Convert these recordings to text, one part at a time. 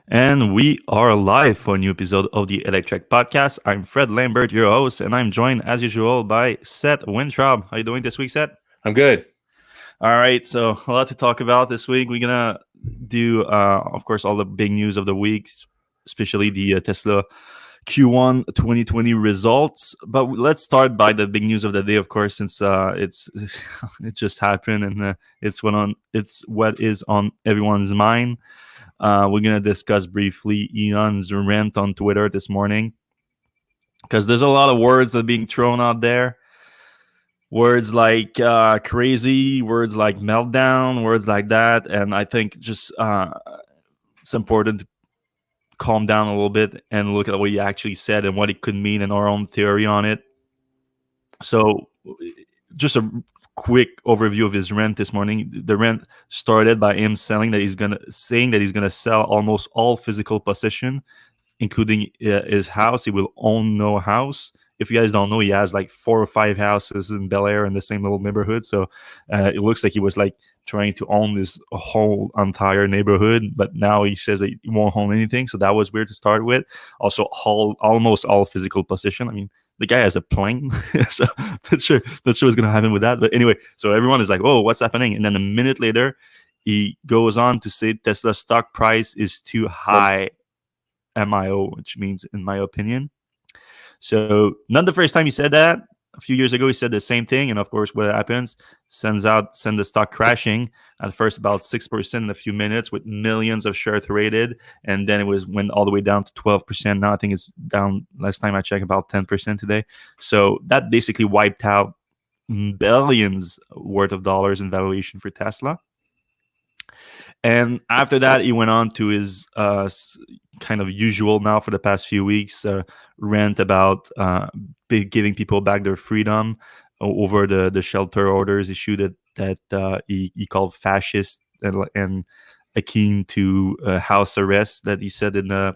And we are live for a new episode of the Electrek Podcast. I'm Fred Lambert, your host, and I'm joined as usual by Seth Wintraub. How you doing this week, Seth? I'm good. All right, so a lot to talk about this week. We're gonna do, of course, all the big news of the week, especially the Tesla Q1 2020 results. But let's start by the big news of the day, of course, since it's it just happened and it's what is on everyone's mind. We're going to discuss briefly Elon's rant on Twitter this morning because there's a lot of words that are being thrown out there. Words like crazy, words like meltdown, words like that. And I think just it's important to calm down a little bit and look at what he actually said and what it could mean and our own theory on it. So just a quick overview of his rant this morning. The rant started by him saying that he's gonna sell almost all physical possession, including his house. He will own no house. If you guys don't know, he has like 4 or 5 houses in Bel Air in the same little neighborhood. So it looks like he was like trying to own this whole entire neighborhood, but now he says that he won't own anything. So that was weird to start with. Also, almost all physical possession. I mean, the guy has a plane, so not sure what's going to happen with that. But anyway, so everyone is like, "Oh, what's happening?" And then a minute later, he goes on to say Tesla stock price is too high, MIO, which means in my opinion. So not the first time he said that. A few years ago, he said the same thing, and of course, what happens? Send the stock crashing at first about 6% in a few minutes with millions of shares traded, and then went all the way down to 12%. Now I think it's down. Last time I checked, about 10% today. So that basically wiped out billions worth of dollars in valuation for Tesla. And after that, he went on to his kind of usual now for the past few weeks rant about giving people back their freedom over the shelter orders issued that he called fascist and akin to house arrest that he said in the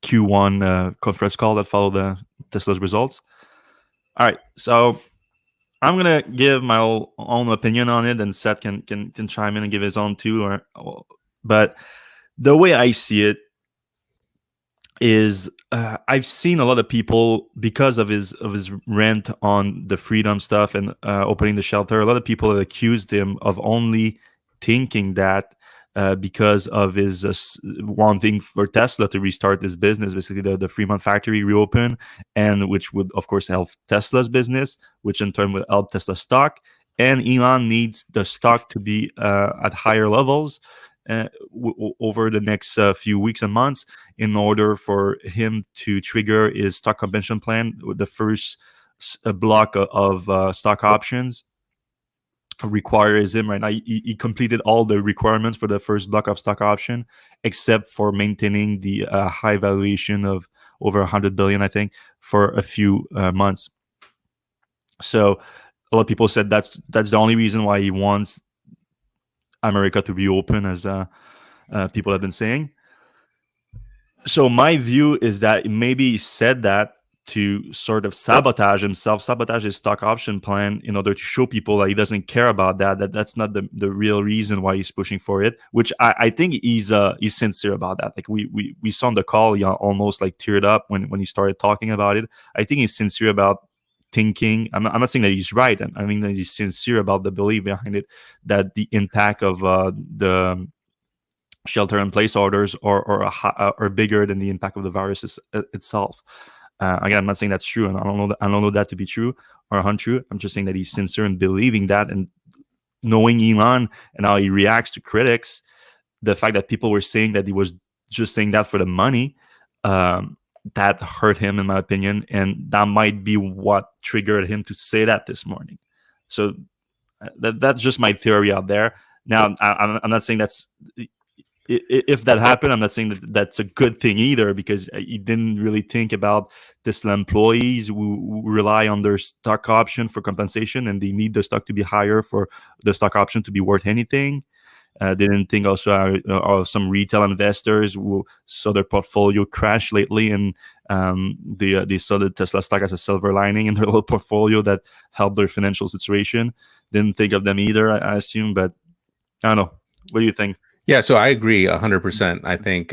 Q1 conference call that followed Tesla's results. All right, so I'm gonna give my own opinion on it, and Seth can chime in and give his own too. But the way I see it is, I've seen a lot of people because of his rant on the freedom stuff and opening the shelter. A lot of people have accused him of only thinking that because of his wanting for Tesla to restart this business, basically the Fremont factory reopen, and which would of course help Tesla's business, which in turn would help Tesla stock. And Elon needs the stock to be at higher levels over the next few weeks and months in order for him to trigger his stock compensation plan with the first block of stock options requires him right now. He completed all the requirements for the first block of stock option, except for maintaining the high valuation of over 100 billion, I think, for a few months. So a lot of people said that's the only reason why he wants America to reopen, as people have been saying. So my view is that maybe he said that to sort of sabotage his stock option plan in order to show people that he doesn't care about that's not the real reason why he's pushing for it, which I think he's sincere about that. Like we saw on the call, he almost like teared up when he started talking about it. I think he's sincere about thinking. I'm not saying that he's right. I mean that he's sincere about the belief behind it, that the impact of the shelter-in-place orders are bigger than the impact of the virus itself. Again, I'm not saying that's true, and I don't know that to be true or untrue. I'm just saying that he's sincere in believing that, and knowing Elon and how he reacts to critics, the fact that people were saying that he was just saying that for the money, that hurt him, in my opinion, and that might be what triggered him to say that this morning. So that's just my theory out there. Now, I'm not saying that's. If that happened, I'm not saying that that's a good thing either, because he didn't really think about Tesla employees who rely on their stock option for compensation, and they need the stock to be higher for the stock option to be worth anything. They didn't think also of some retail investors who saw their portfolio crash lately, and they saw the Tesla stock as a silver lining in their little portfolio that helped their financial situation. Didn't think of them either, I assume, but I don't know. What do you think? Yeah, so I agree 100%. I think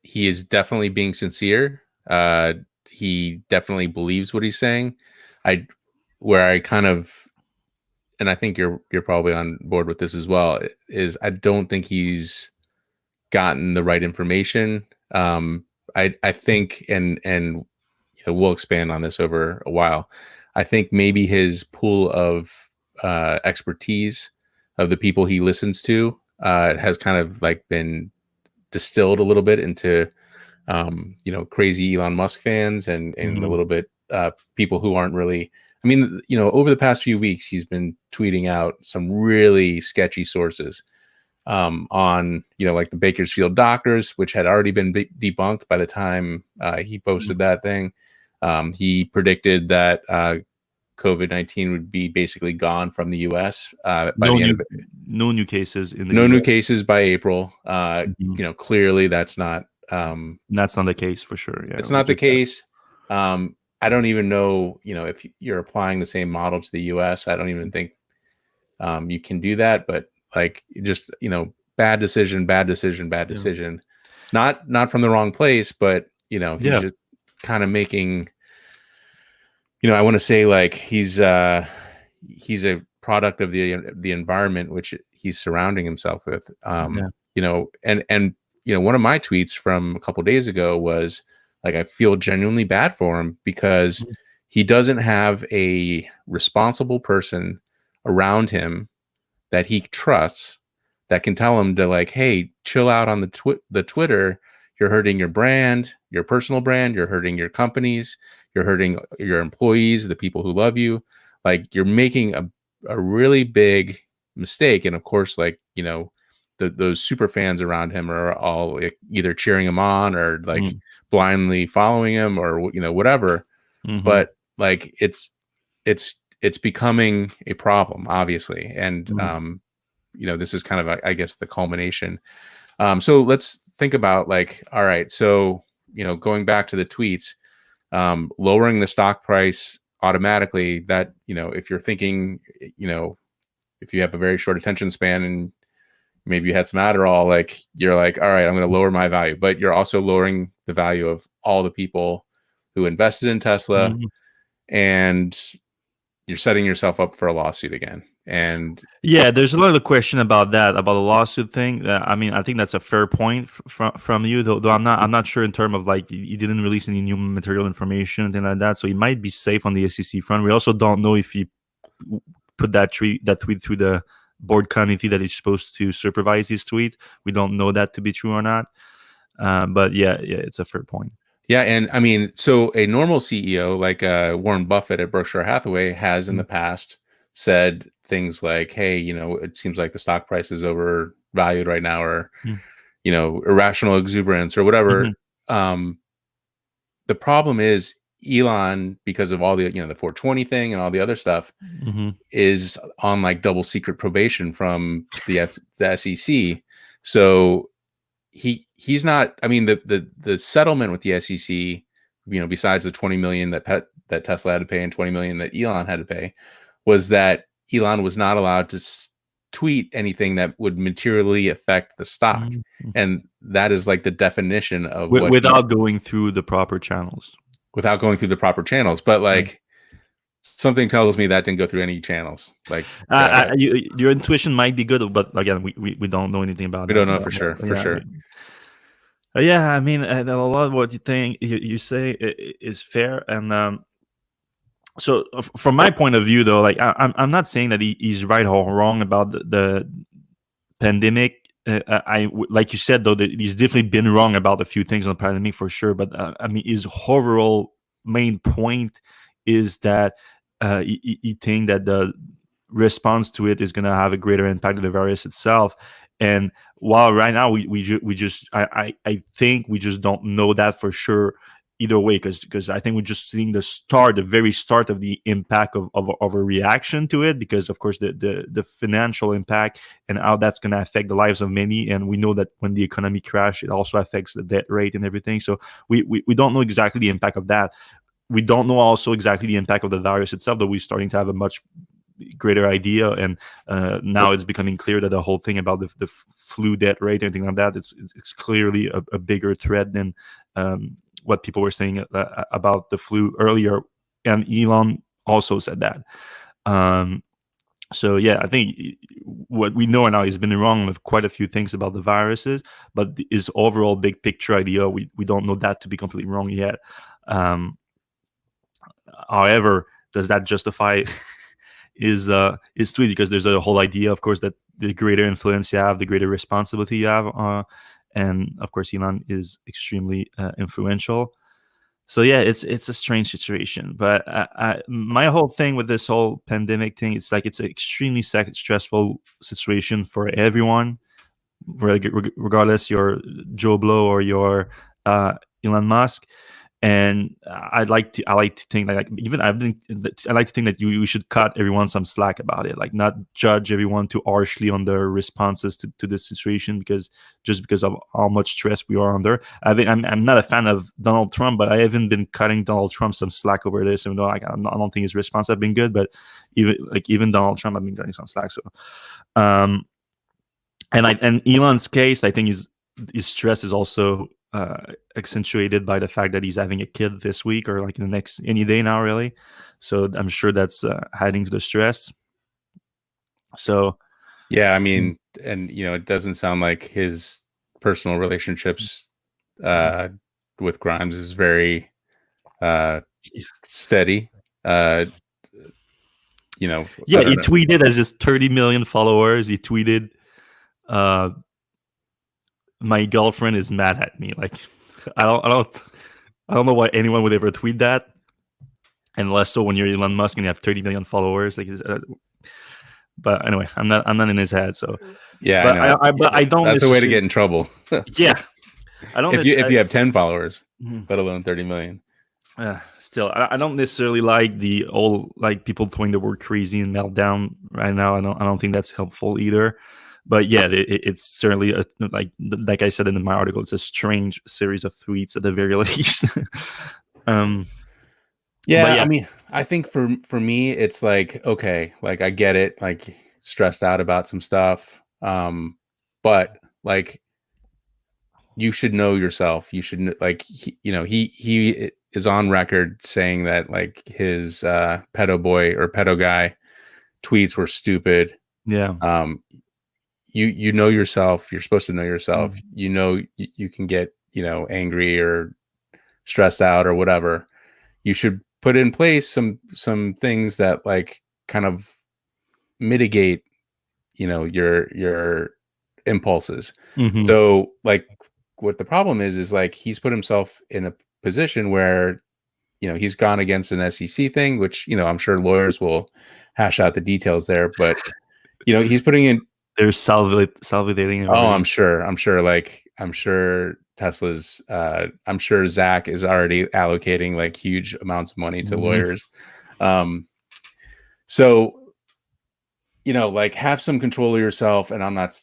he is definitely being sincere. He definitely believes what he's saying. I where I kind of, and I think you're probably on board with this as well, is I don't think he's gotten the right information. I think, and we'll expand on this over a while. I think maybe his pool of expertise of the people he listens to has kind of like been distilled a little bit into crazy Elon Musk fans and a Mm-hmm. little bit people who aren't really. I mean, over the past few weeks, he's been tweeting out some really sketchy sources on, like the Bakersfield doctors, which had already been debunked by the time he posted that thing. He predicted that COVID-19 would be basically gone from the U.S. By No the end new, of it. no new cases in the No new U.S. cases by April. Mhm. Clearly that's not. That's not the case for sure. Yeah, It's we not the just case. I don't even know, if you're applying the same model to the U.S. I don't even think you can do that. But like, just bad decision, bad decision, bad yeah, decision. Not from the wrong place, but he's yeah. just kind of making. I want to say like he's a product of the environment which he's surrounding himself with. Yeah. And one of my tweets from a couple days ago was like, I feel genuinely bad for him because Mhm. he doesn't have a responsible person around him that he trusts that can tell him to, like, hey, chill out on the Twitter. You're hurting your brand, your personal brand. You're hurting your companies. You're hurting your employees, the people who love you. Like, you're making a really big mistake. And of course, like, those super fans around him are all, like, either cheering him on or like Mm. blindly following him or whatever. Mhm. But like, it's becoming a problem, obviously. And Mm. this is kind of, I guess, the culmination. So let's think about, like, all right, so going back to the tweets, lowering the stock price automatically, that if you're thinking, if you have a very short attention span and maybe you had some Adderall, like, you're like, all right, I'm going to lower my value, but you're also lowering the value of all the people who invested in Tesla, Mhm. and you're setting yourself up for a lawsuit again. And Yeah, there's a lot of question about that, about the lawsuit thing. I mean, I think that's a fair point from you, though. I'm not sure in terms of like you didn't release any new material information, anything like that. So it might be safe on the SEC front. We also don't know if he put that tweet through the board committee that is supposed to supervise his tweet. We don't know that to be true or not. But yeah, it's a fair point. yeah, and I mean, so a normal CEO like Warren Buffett at Berkshire Hathaway has in the past said things like, hey, it seems like the stock price is overvalued right now, or Mm-hmm. irrational exuberance or Mm-hmm. whatever. The problem is Elon, because of all the the 420 thing and all the other stuff, Mm-hmm. is on like double secret probation from the SEC. So he's not. I mean, the settlement with the SEC, besides the 20 million that Tesla had to pay and 20 million that Elon had to pay, was that Elon was not allowed to tweet anything that would materially affect the stock, Mm-hmm. and that is like the definition of what Without going through the proper channels. without going through the proper channels. But Yeah. like, something tells me that didn't go through any channels. Like, Your intuition might be good, but again, we don't know anything about we that. don't know for sure, for Yeah, sure. yeah. I mean, a lot of what you think you say is fair, and so from my point of view, though, like I'm not saying that he's right or wrong about the pandemic. Like you said, though, that he's definitely been wrong about a few things on the pandemic for sure. But I mean, his overall main point is that he think that the response to it is going to have a greater impact than the virus itself. And while right now we just I think we just don't know that for sure either way, because I think we're just seeing the very start of the impact of a reaction to it, because of course the financial impact and how that's going to affect the lives of many, and we know that when the economy crash, it also affects the debt rate and everything. So we don't know exactly the impact of that. We don't know also exactly the impact of the virus itself, though we're starting to have a much greater idea, and now it's becoming clear that the whole thing about the flu death rate and anything like that, it's clearly a bigger threat than what people were saying about the flu earlier, and Elon also said that. So yeah, I think what we know now, he's been wrong with quite a few things about the viruses, but his overall big picture idea, we don't know that to be completely wrong yet. However, does that justify his tweet? Because there's a whole idea, of course, that the greater influence you have, the greater responsibility you have, and of course, Elon is extremely influential. So yeah, it's a strange situation. But my whole thing with this whole pandemic thing, it's like it's an extremely stressful situation for everyone, regardless you're Joe Blow or you're Elon Musk. And I like to think like even I like to think that you should cut everyone some slack about it, like not judge everyone too harshly on their responses to this situation, because of how much stress we are under. I think I'm not a fan of Donald Trump, but I haven't been cutting Donald Trump some slack over this, even though like I don't think his response have been good, but even Donald Trump, I've been cutting some slack. So and Elon's case, I think his stress is also accentuated by the fact that he's having a kid this week, or like in the next any day now, really. So I'm sure that's adding to the stress. So yeah, I mean, and it doesn't sound like his personal relationships with Grimes is very steady. Yeah, he tweeted as his 30 million followers. He tweeted, my girlfriend is mad at me. Like, I don't know why anyone would ever tweet that, unless so when you're Elon Musk and you have 30 million followers. Like, but anyway, I'm not in his head. So yeah, but I don't. That's a way to get in trouble. Yeah, I don't. If you have 10 followers, let alone 30 million. Still, I don't necessarily like the old people throwing the word crazy and meltdown right now. I don't think that's helpful either. But yeah, it's certainly like I said in my article, it's a strange series of tweets at the very least. Yeah, I mean, I think for me, it's like, okay, like I get it, like stressed out about some stuff, but like you should know yourself. You should he is on record saying that like his pedo boy or pedo guy tweets were stupid. Yeah. You know yourself. You're supposed to know yourself. You can get angry or stressed out or whatever. You should put in place some things that like kind of mitigate your impulses. So like what the problem is like he's put himself in a position where he's gone against an SEC thing, which I'm sure lawyers will hash out the details there, but he's putting in. They're salivating. Oh, I'm sure Tesla's. I'm sure Zach is already allocating like huge amounts of money to lawyers. So, like have some control of yourself. And I'm not.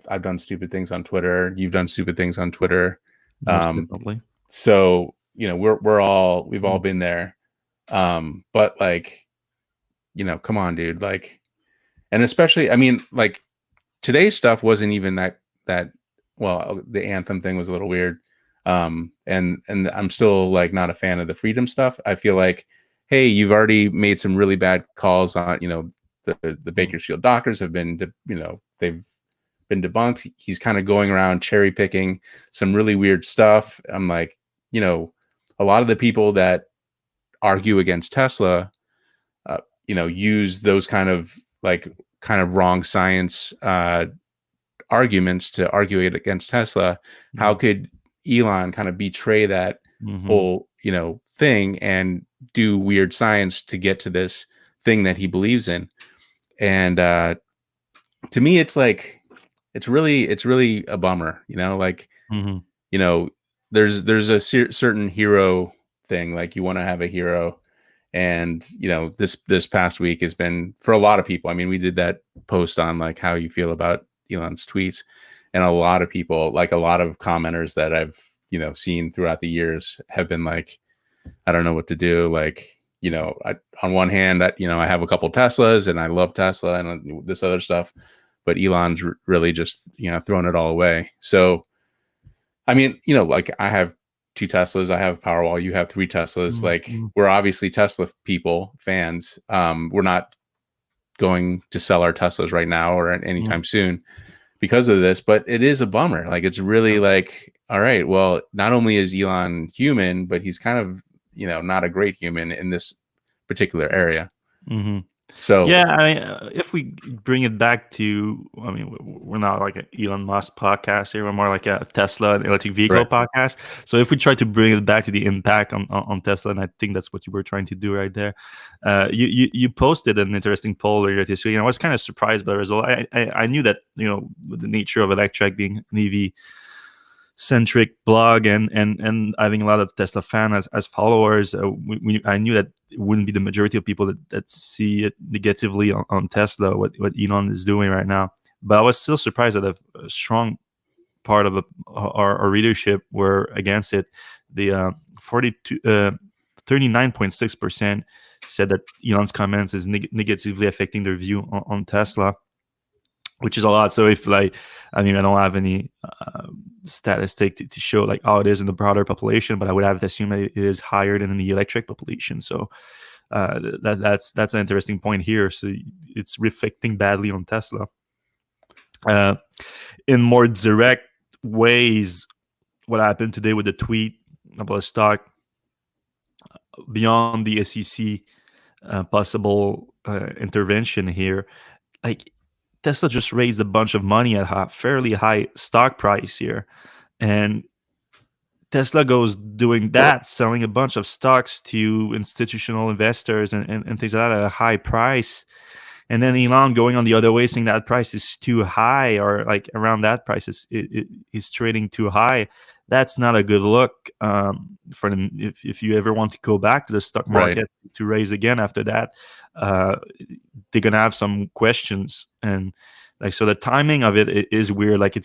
I've done stupid things on Twitter. You've done stupid things on Twitter. So we've all been there. But like, come on, dude. Like, and especially, I mean, like. Today's stuff wasn't even that well. The anthem thing was a little weird, and I'm still like not a fan of the freedom stuff. I feel like, hey, you've already made some really bad calls on the Bakersfield doctors have been they've been debunked. He's kind of going around cherry picking some really weird stuff. I'm like, a lot of the people that argue against Tesla, use those kind of wrong science arguments to argue it against Tesla. How could Elon kind of betray that whole thing and do weird science to get to this thing that he believes in? And to me, it's like it's really a bummer. There's a certain hero thing. Like you want to have a hero. And this past week has been for a lot of people. I mean, we did that post on like how you feel about Elon's tweets, and a lot of people, like a lot of commenters that I've seen throughout the years, have been like, I don't know what to do. Like, on one hand, I have a couple Teslas and I love Tesla and this other stuff, but Elon's really just throwing it all away. So I mean, like I have 2 Teslas, I have Powerwall, you have 3 Teslas. Like Mm-hmm. we're obviously Tesla people, fans. We're not going to sell our Teslas right now or anytime soon because of this, but it is a bummer. Like it's really like, all right, well, not only is Elon human, but he's kind of, not a great human in this particular area. Mm-hmm. So Yeah, I mean, if we bring it back to, I mean, we're not like an Elon Musk podcast here. We're more like a Tesla and electric vehicle right. podcast. So if we try to bring it back to the impact on Tesla, and I think that's what you were trying to do right there, you posted an interesting poll earlier this week, and I was kind of surprised by the result. I knew that, with the nature of Electrek being an EV centric blog and having a lot of Tesla fans as followers, I knew that it wouldn't be the majority of people that see it negatively on Tesla, what Elon is doing right now. But I was still surprised that a strong part of our readership were against it. The 39.6% said that Elon's comments is negatively affecting their view on Tesla, which is a lot. So if I don't have any statistic to show like how it is in the broader population, but I would have to assume that it is higher than in the electric population. So that's an interesting point here. So it's reflecting badly on Tesla. In more direct ways, what happened today with the tweet about the stock, beyond the SEC possible intervention here, like Tesla just raised a bunch of money at a fairly high stock price here. And Tesla goes doing that, selling a bunch of stocks to institutional investors and things like that at a high price. And then Elon going on the other way, saying that price is too high, or like around that price is trading too high. That's not a good look for them. If you ever want to go back to the stock market to raise again after that, they're gonna have some questions. And like, so the timing of it is weird. Like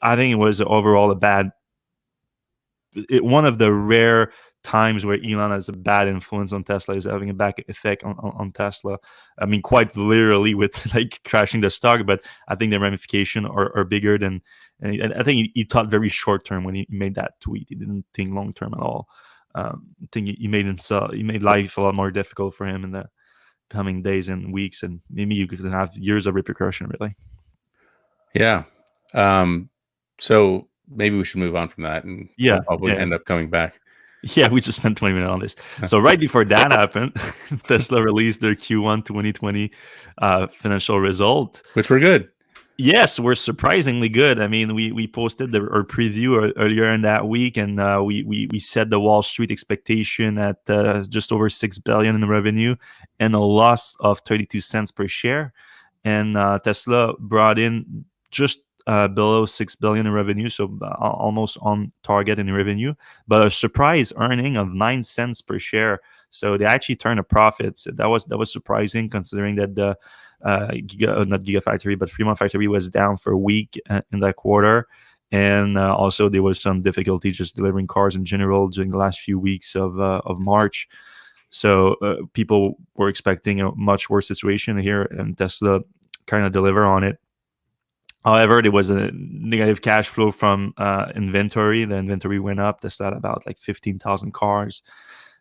I think it was overall a bad. One of the rare times where Elon has a bad influence on Tesla, is having a back effect on Tesla. I mean, quite literally with like crashing the stock, but I think the ramifications are bigger than. And I think he thought very short term when he made that tweet. He didn't think long term at all. I think he made life a lot more difficult for him in the coming days and weeks, and maybe you could have years of repercussion, really. Yeah. So maybe we should move on from that, and we'll probably end up coming back. Yeah, we just spent 20 minutes on this. So right before that happened, Tesla released their Q1 2020 financial result, which were good. Yes, we're surprisingly good. I mean, we posted our preview earlier in that week, and we set the Wall Street expectation at just over $6 billion in revenue and a loss of 32 cents per share. And Tesla brought in just below $6 billion in revenue, so almost on target in revenue, but a surprise earning of 9 cents per share. So they actually turned a profit. So that was surprising, considering that the not Gigafactory, but Fremont Factory was down for a week in that quarter. And also there was some difficulty just delivering cars in general during the last few weeks of March. So people were expecting a much worse situation here, and Tesla kind of deliver on it. However, there was a negative cash flow from inventory. The inventory went up. Tesla had about like 15,000 cars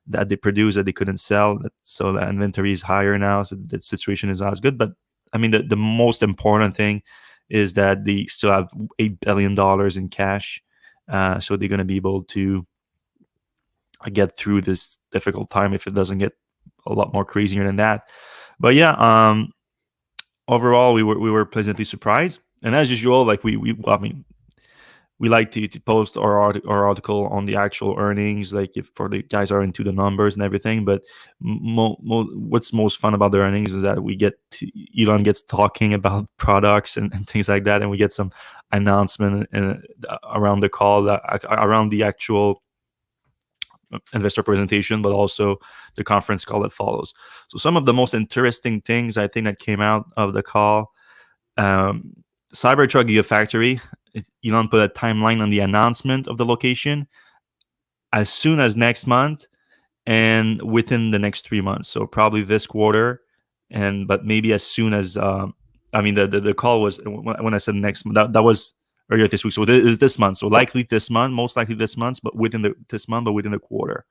that they produced that they couldn't sell. So the inventory is higher now. So the situation is not as good. But I mean, the most important thing is that they still have $8 billion in cash. So they're going to be able to get through this difficult time if it doesn't get a lot more crazier than that. But yeah, overall, we were pleasantly surprised. And as usual, like we like to post our article on the actual earnings, like if for the guys are into the numbers and everything. But what's most fun about the earnings is that Elon gets talking about products and things like that, and we get some announcement around the call, around the actual investor presentation, but also the conference call that follows. So some of the most interesting things I think that came out of the call. Cybertruck Gigafactory, Elon put a timeline on the announcement of the location as soon as next month, and within the next 3 months. So probably this quarter, but maybe as soon as I mean the call was when I said next month, that was earlier this week. So it is this month. So likely this month, most likely this month, but within this month, but within the quarter.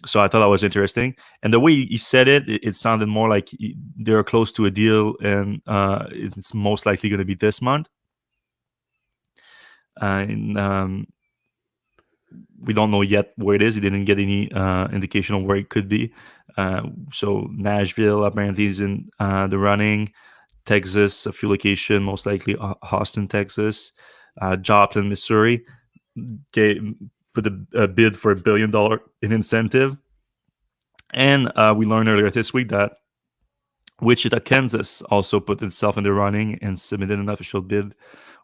So I thought that was interesting, and the way he said it sounded more like they're close to a deal, and it's most likely going to be this month. And we don't know yet where it is. He didn't get any indication of where it could be. So Nashville apparently is in the running. Texas, a few location, most likely Austin, Texas, Joplin, Missouri, put a bid for $1 billion in incentive. And we learned earlier this week that Wichita, Kansas also put itself in the running and submitted an official bid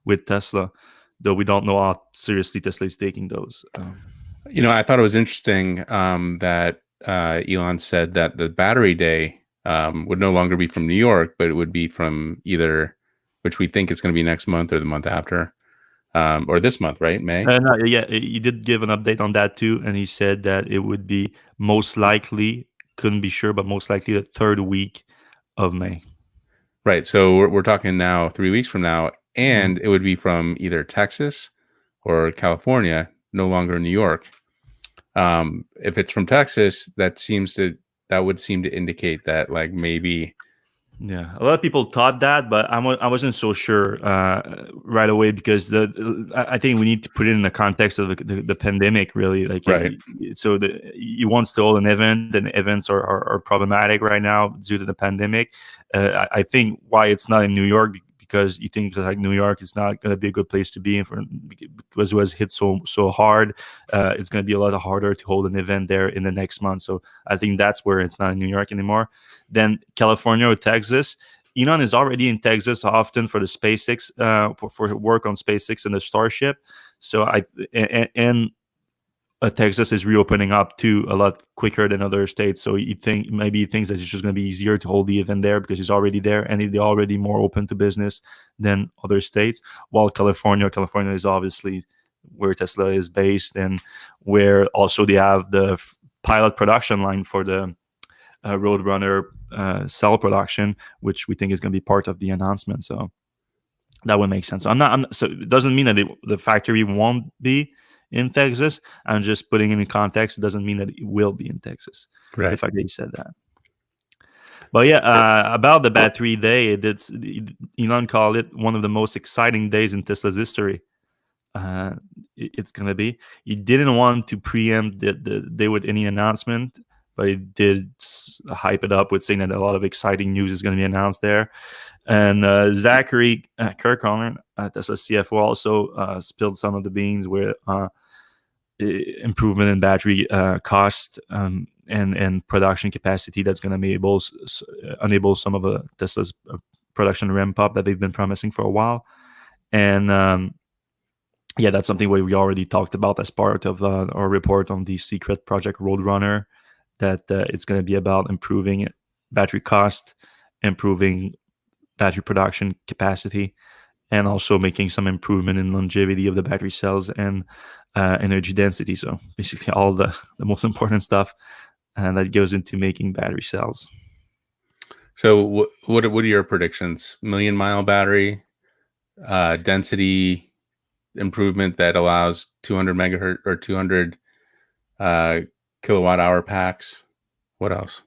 with Tesla, though we don't know how seriously Tesla is taking those. I thought it was interesting that Elon said that the battery day would no longer be from New York, but it would be from either, which we think it's going to be next month or the month after, or this month, right? May? No, yeah, he did give an update on that too, and he said that it would be most likely, couldn't be sure, but most likely the third week of May. Right. So we're talking now 3 weeks from now, and it would be from either Texas or California, no longer New York. If it's from Texas, that would seem to indicate that like maybe. Yeah, a lot of people thought that, but I wasn't so sure right away, because I think we need to put it in the context of the pandemic, really. Like, right. So he wants to hold an event, and events are problematic right now due to the pandemic. I think why it's not in New York, because you think like New York is not going to be a good place to be in because it was hit so hard. It's going to be a lot harder to hold an event there in the next month. So I think that's where it's not in New York anymore. Then California or Texas. Elon is already in Texas often for the SpaceX, for work on SpaceX and the Starship. So Texas is reopening up too a lot quicker than other states. So he thinks that it's just going to be easier to hold the event there because he's already there, and they're already more open to business than other states. While California is obviously where Tesla is based, and where also they have the pilot production line for the Roadrunner cell production, which we think is going to be part of the announcement. So that would make sense. So it doesn't mean that the factory won't be in Texas. I'm just putting it in context. It doesn't mean that it will be in Texas. Right. The fact that he said that. But yeah, about the battery day, Elon called it one of the most exciting days in Tesla's history. It's going to be. He didn't want to preempt the day with any announcement, but he did hype it up with saying that a lot of exciting news is going to be announced there. And Zachary Kirkhorn, Tesla CFO, also spilled some of the beans with improvement in battery cost and production capacity that's going to enable some of Tesla's production ramp up that they've been promising for a while. And yeah, that's something we already talked about as part of our report on the secret project Roadrunner, that it's going to be about improving battery cost, improving battery production capacity, and also making some improvement in longevity of the battery cells and energy density. So basically all the most important stuff that goes into making battery cells. So what are your predictions? 1,000,000-mile battery, density improvement that allows 200 megahertz or 200 kilowatt hour packs. What else?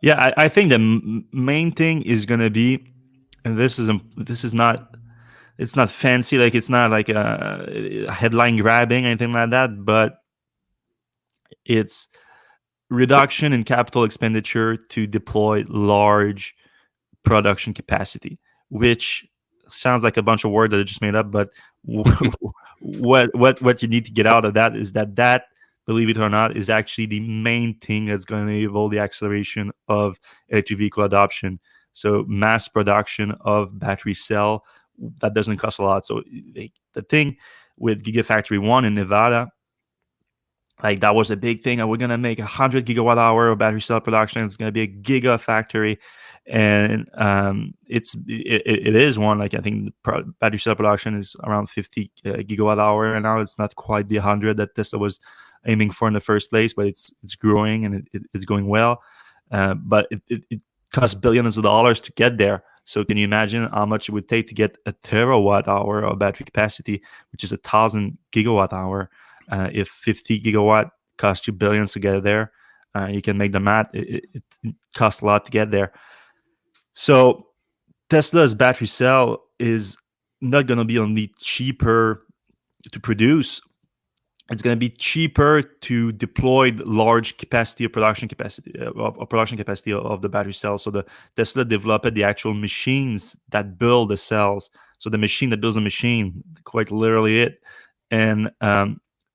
Yeah, I think the main thing is going to be, and this is not, it's not fancy, like it's not like a headline grabbing, anything like that, but it's reduction in capital expenditure to deploy large production capacity, which sounds like a bunch of words that I just made up, but what you need to get out of that is that, believe it or not, is actually the main thing that's going to enable the acceleration of electric vehicle adoption. So mass production of battery cell that doesn't cost a lot. So the thing with Gigafactory 1 in Nevada, like that was a big thing. And we're going to make 100 gigawatt hour of battery cell production. It's going to be a gigafactory. And it is one, like I think the battery cell production is around 50 gigawatt hour. And now it's not quite the 100 that Tesla was aiming for in the first place, but it's growing and it's going well. But it costs billions of dollars to get there. So can you imagine how much it would take to get a terawatt hour of battery capacity, which is 1,000 gigawatt hour? If 50 gigawatt costs you billions to get there, you can make the math. It costs a lot to get there. So Tesla's battery cell is not going to be only cheaper to produce, it's going to be cheaper to deploy large capacity of production capacity of the battery cell. So the Tesla developed the actual machines that build the cells. So the machine that builds the machine, quite literally it, and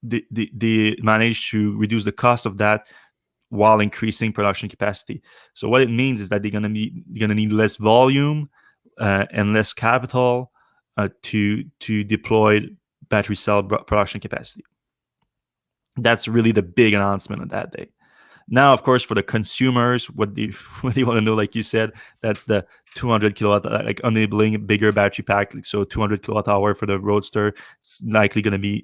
they managed to reduce the cost of that while increasing production capacity. So what it means is that they're going to need less volume and less capital to deploy battery cell production capacity. That's really the big announcement of that day. Now, of course, for the consumers, what do you want to know? Like you said, that's the 200 kilowatt, like enabling bigger battery pack. So 200 kilowatt hour for the Roadster. It's likely going to be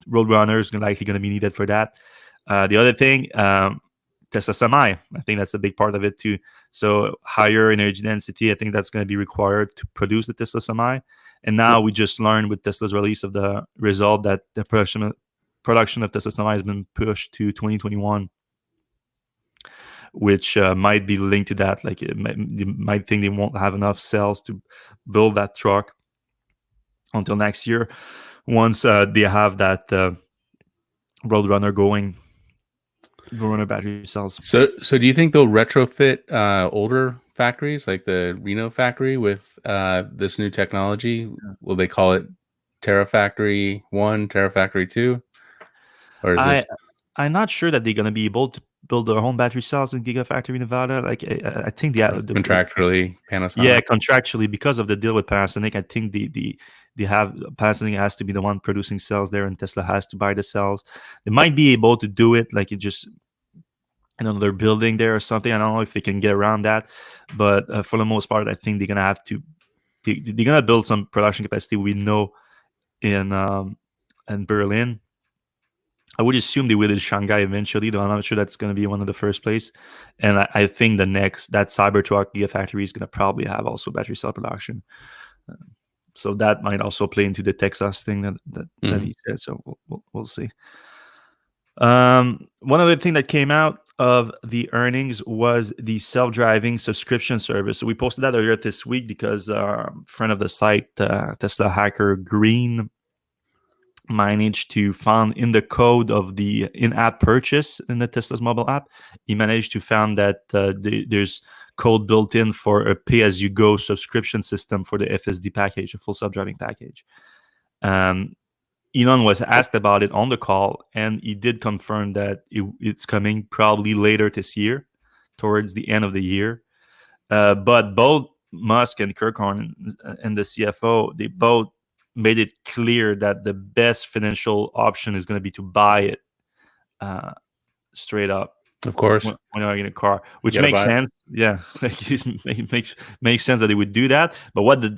Roadrunners, likely going to be needed for that. The other thing, Tesla Semi. I think that's a big part of it too. So higher energy density, I think that's going to be required to produce the Tesla Semi. And now we just learned with Tesla's release of the result that the production of Tesla Semi has been pushed to 2021, which might be linked to that. Like they might think they won't have enough cells to build that truck until next year, once they have that Roadrunner going. Roadrunner battery cells. So do you think they'll retrofit older factories like the Reno factory with this new technology? Will they call it Terafactory 1, Terafactory 2? Or is I'm not sure that they're going to be able to build their own battery cells in Gigafactory Nevada. Like I think contractually Panasonic. Yeah, contractually, because of the deal with Panasonic, I think they have Panasonic has to be the one producing cells there, and Tesla has to buy the cells. They might be able to do it like it just another building there or something. I don't know if they can get around that, but for the most part, I think they're gonna have to. They're gonna build some production capacity. We know in Berlin. I would assume they will in Shanghai eventually, though I'm not sure that's going to be one of the first place. And I think that Cybertruck Gigafactory is going to probably have also battery cell production. So that might also play into the Texas thing that he said. So we'll see. One other thing that came out of the earnings was the self-driving subscription service. So we posted that earlier this week because friend of the site, Tesla hacker Green, managed to find in the code of the in-app purchase in the Tesla's mobile app, he managed to find that there's code built in for a pay-as-you-go subscription system for the FSD package, a full self-driving package. Elon was asked about it on the call, and he did confirm that it's coming probably later this year, towards the end of the year. But both Musk and Kirkhorn and the CFO, they both made it clear that the best financial option is going to be to buy it straight up. Of course, when you're in a car, which makes sense. Yeah, it makes sense that they would do that. But what does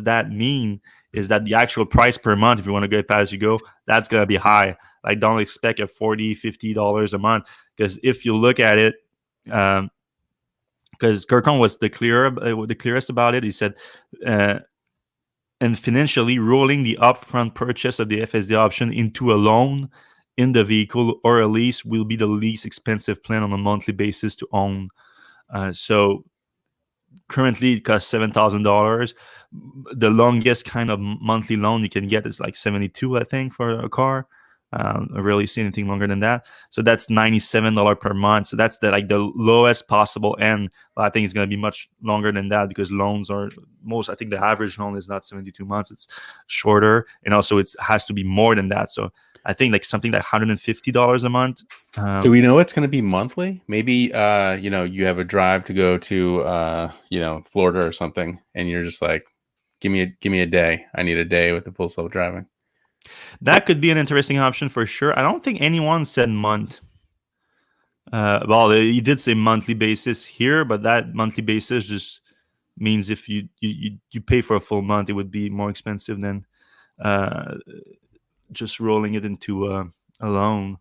that mean? Is that the actual price per month, if you want to go past you go, that's going to be high. Like, don't expect a $40-$50 a month, because if you look at it, because Kirkhorn was the clearest about it. He said, and financially rolling the upfront purchase of the FSD option into a loan in the vehicle or a lease will be the least expensive plan on a monthly basis to own. So currently it costs $7,000. The longest kind of monthly loan you can get is like $72, I think, for a car. I rarely see anything longer than that. So that's $97 per month. So that's the lowest possible end. But I think it's going to be much longer than that, because loans are I think the average loan is not 72 months. It's shorter. And also it has to be more than that. So I think like something like $150 a month. Do we know it's going to be monthly? Maybe, you have a drive to go to, Florida or something, and you're just like, give me a day. I need a day with the full self-driving. That could be an interesting option for sure. I don't think anyone said month. Well, he did say monthly basis here, but that monthly basis just means if you pay for a full month, it would be more expensive than just rolling it into alone.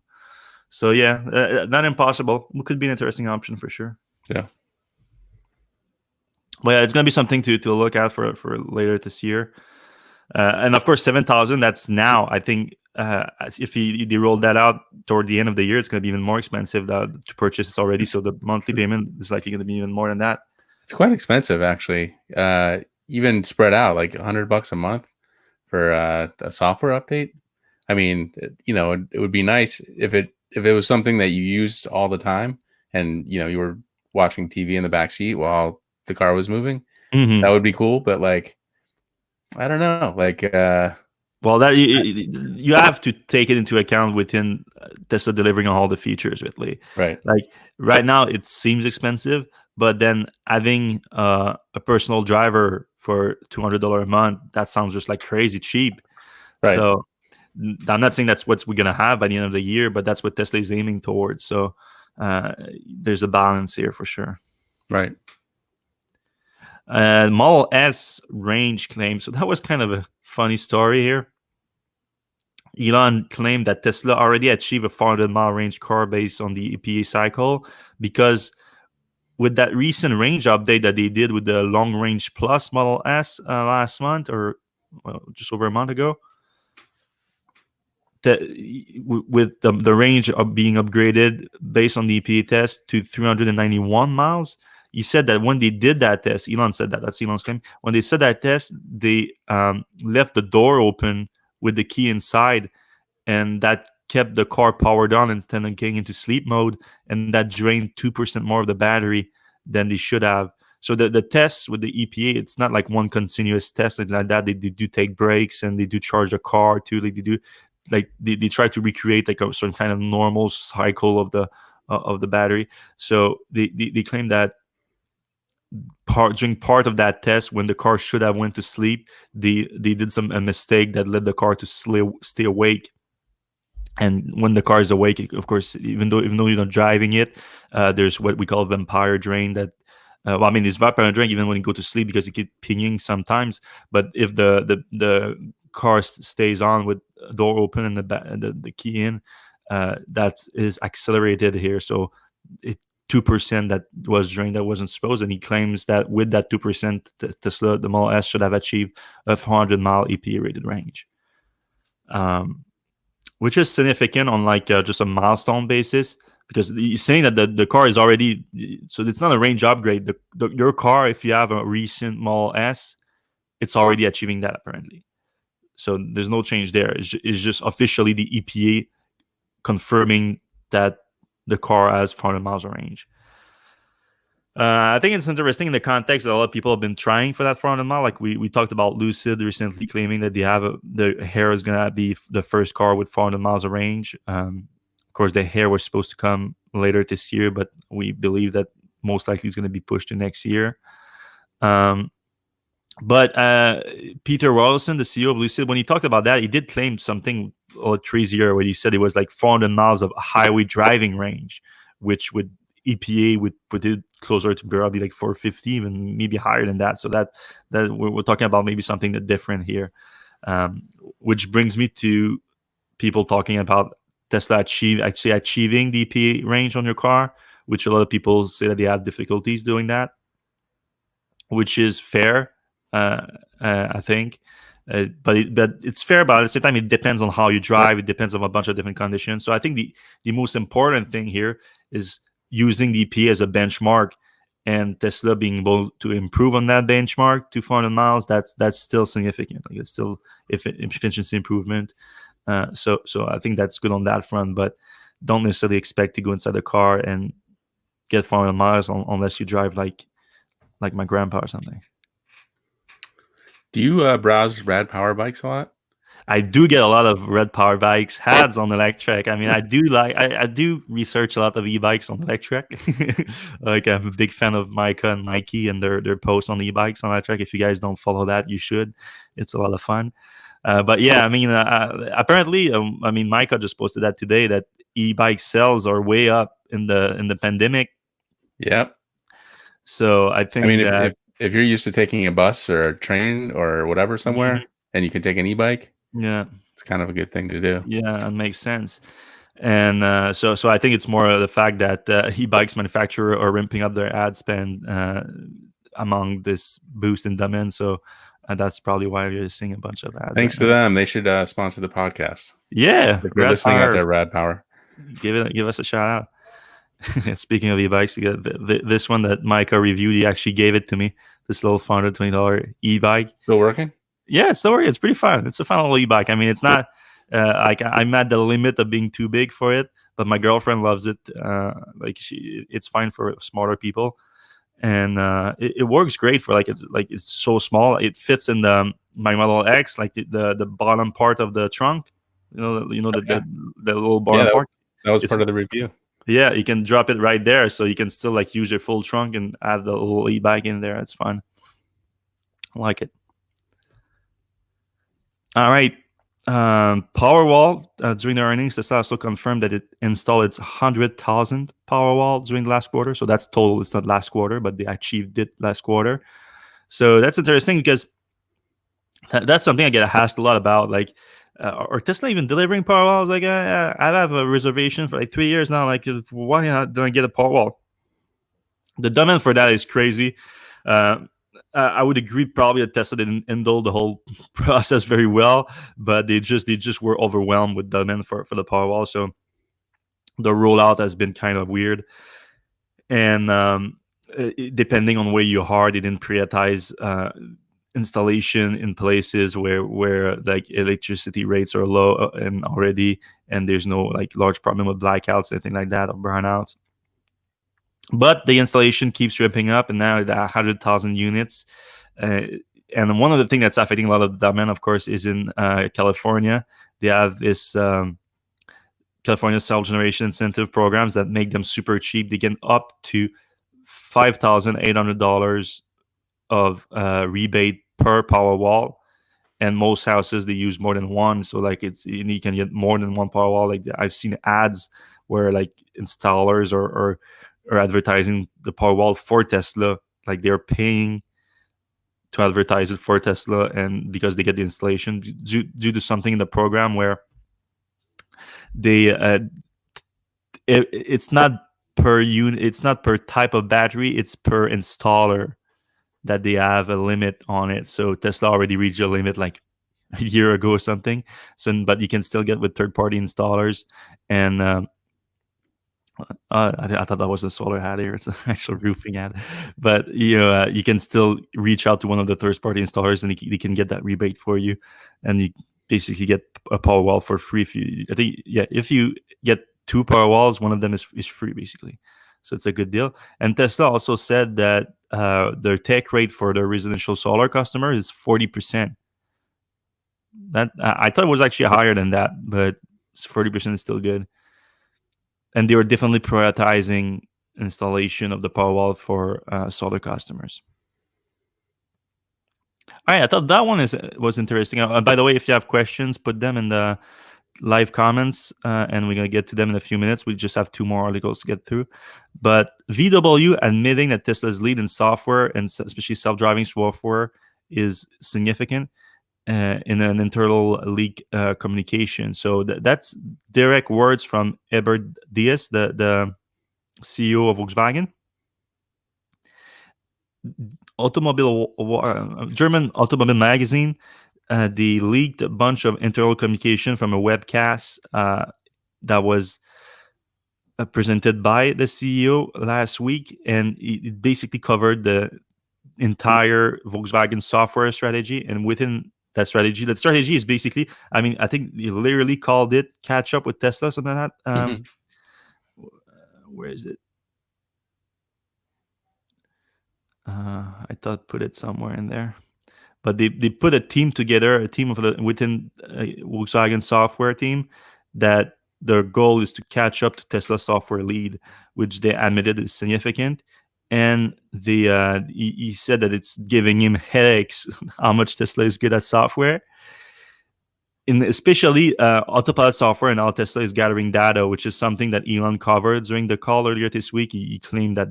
So yeah, not impossible. It could be an interesting option for sure. Yeah. But yeah, it's gonna be something to look at for later this year. And of course, 7,000. That's now. I think if they roll that out toward the end of the year, it's going to be even more expensive to purchase it already. So the monthly payment is likely going to be even more than that. It's quite expensive, actually. Even spread out, like $100 a month for a software update. I mean, it would be nice if it was something that you used all the time, and you were watching TV in the back seat while the car was moving. Mm-hmm. That would be cool. But like, I don't know. Like, well, that you have to take it into account within Tesla delivering on all the features, Whitley. right. Like right now, it seems expensive, but then having a personal driver for $200 a month, that sounds just like crazy cheap. Right. So I'm not saying that's what we're gonna have by the end of the year, but that's what Tesla is aiming towards. So there's a balance here for sure. Right. Model S range claim. So that was kind of a funny story here. Elon claimed that Tesla already achieved a 400-mile range car based on the EPA cycle because with that recent range update that they did with the Long Range Plus Model S last month, or just over a month ago, with the range of being upgraded based on the EPA test to 391 miles. He said that when they did that test, Elon said that's Elon's claim. When they said that test, they left the door open with the key inside, and that kept the car powered on instead of getting into sleep mode, and that drained 2% more of the battery than they should have. So the tests with the EPA, it's not like one continuous test like that. They do take breaks and they do charge a car too. Like they try to recreate like a certain kind of normal cycle of the battery. So they claim that during part of that test, when the car should have went to sleep, they did a mistake that led the car to stay awake. And when the car is awake, of course, even though you're not driving it, there's what we call vampire drain. That it's vampire drain even when you go to sleep because it keeps pinging sometimes. But if the car stays on with door open and the key in, that is accelerated here. So 2% that was drained that wasn't supposed, and he claims that with that 2%, Tesla, the Model S should have achieved a 400-mile EPA rated range. Which is significant on like just a milestone basis, because he's saying that the car is already, so it's not a range upgrade. Your car, if you have a recent Model S, it's already achieving that apparently. So there's no change there. It's just officially the EPA confirming that the car has 400 miles of range. I think it's interesting in the context that a lot of people have been trying for that 400 mile. Like we talked about Lucid recently claiming that the Hair is going to be the first car with 400 miles of range. Of course, the Hair was supposed to come later this year, but we believe that most likely it's going to be pushed to next year. But Peter Rawlinson, the CEO of Lucid, when he talked about that, he did claim something crazier where he said it was like 400 miles of highway driving range, which would EPA would put it closer to probably like 450, even maybe higher than that. So that we're talking about maybe something that different here, which brings me to people talking about Tesla actually achieving the EPA range on your car, which a lot of people say that they have difficulties doing that, which is fair, I think. But it's fair, but at the same time, it depends on how you drive. It depends on a bunch of different conditions. So I think the most important thing here is using the EPA as a benchmark, and Tesla being able to improve on that benchmark to 400 miles. That's still significant. Like it's still efficiency improvement. So I think that's good on that front. But don't necessarily expect to go inside the car and get 400 miles unless you drive like my grandpa or something. Do you browse rad power bikes a lot? I do get a lot of red power bikes ads on Electrek. I mean, I do research a lot of e-bikes on Electrek. Like I'm a big fan of Micah and Mikey and their posts on e-bikes on Electrek. If you guys don't follow that, you should. It's a lot of fun. But yeah, I mean, apparently, Micah just posted that today that e-bike sales are way up in the pandemic. Yep. So I think that if you're used to taking a bus or a train or whatever somewhere, and you can take an e-bike, yeah, It's kind of a good thing to do. Yeah, it makes sense. And so I think it's more the fact that e-bikes manufacturer are ramping up their ad spend among this boost in demand. So that's probably why you're seeing a bunch of ads right Thanks to now. them. They should sponsor the podcast. Yeah, If you're Rad listening out Power, there, Rad Power. give us a shout out. Speaking of e-bikes, you got this one that Micah reviewed. He actually gave it to me. This little $420 e-bike. Still working? Yeah, it's still working. It's pretty fun. It's a fun little e-bike. I mean, it's not like I'm at the limit of being too big for it, but my girlfriend loves it. It's fine for smaller people, and it works great for it's so small. It fits in my Model X, like the bottom part of the trunk. The little bottom part. That was part of the review. Yeah, you can drop it right there, so you can still like use your full trunk and add the little e-bike in there. It's fun. I like it. All right. Powerwall, during the earnings, Tesla also confirmed that it installed its 100,000 Powerwall during the last quarter. So that's total. It's not last quarter, but they achieved it last quarter. So that's interesting because that's something I get asked a lot about. Like, are Tesla even delivering Powerwalls? Like, I have a reservation for like 3 years now. Like, why don't I get a Powerwall? The demand for that is crazy. I would agree probably that Tesla didn't handle the whole process very well, but they just were overwhelmed with demand for the Powerwall. So the rollout has been kind of weird, and depending on where you are, they didn't prioritize installation in places where like electricity rates are low and there's no like large problem with blackouts, anything like that, or brownouts. But the installation keeps ramping up, and now the 100,000 units. And one of the things that's affecting a lot of demand, of course, is in California. They have this California self-generation incentive programs that make them super cheap. They get up to $5,800 of rebate per Powerwall, and most houses they use more than one. So like you can get more than one Powerwall. Like I've seen ads where like installers or advertising the Powerwall for Tesla, like they're paying to advertise it for Tesla, and because they get the installation due to something in the program where they it's not per unit, it's not per type of battery, it's per installer that they have a limit on it. So Tesla already reached a limit like a year ago or something. So, but you can still get with third-party installers, and I thought that was a solar hat here. It's an actual roofing ad, but you can still reach out to one of the third-party installers, and they can get that rebate for you, and you basically get a Powerwall for free. If you get 2 Powerwalls, one of them is free basically. So it's a good deal. And Tesla also said that their take rate for their residential solar customer is 40%. That I thought it was actually higher than that, but 40% is still good. And they were definitely prioritizing installation of the Powerwall for solar customers. All right, I thought that one was interesting. By the way, if you have questions, put them in the live comments, and we're going to get to them in a few minutes. We just have 2 more articles to get through. But VW admitting that Tesla's lead in software, and especially self-driving software, is significant in an internal leak communication. So that's direct words from Herbert Diess, the CEO of Volkswagen. German automobile magazine, they leaked a bunch of internal communication from a webcast that was presented by the CEO last week, and it basically covered the entire Volkswagen software strategy. And within that strategy is basically, I mean, I think they literally called it catch up with Tesla, something like that. Where is it? I thought put it somewhere in there, but they put a team together, a team within Volkswagen software team, that their goal is to catch up to Tesla software lead, which they admitted is significant. And he said that it's giving him headaches how much Tesla is good at software. Especially autopilot software, and how Tesla is gathering data, which is something that Elon covered during the call earlier this week. He claimed that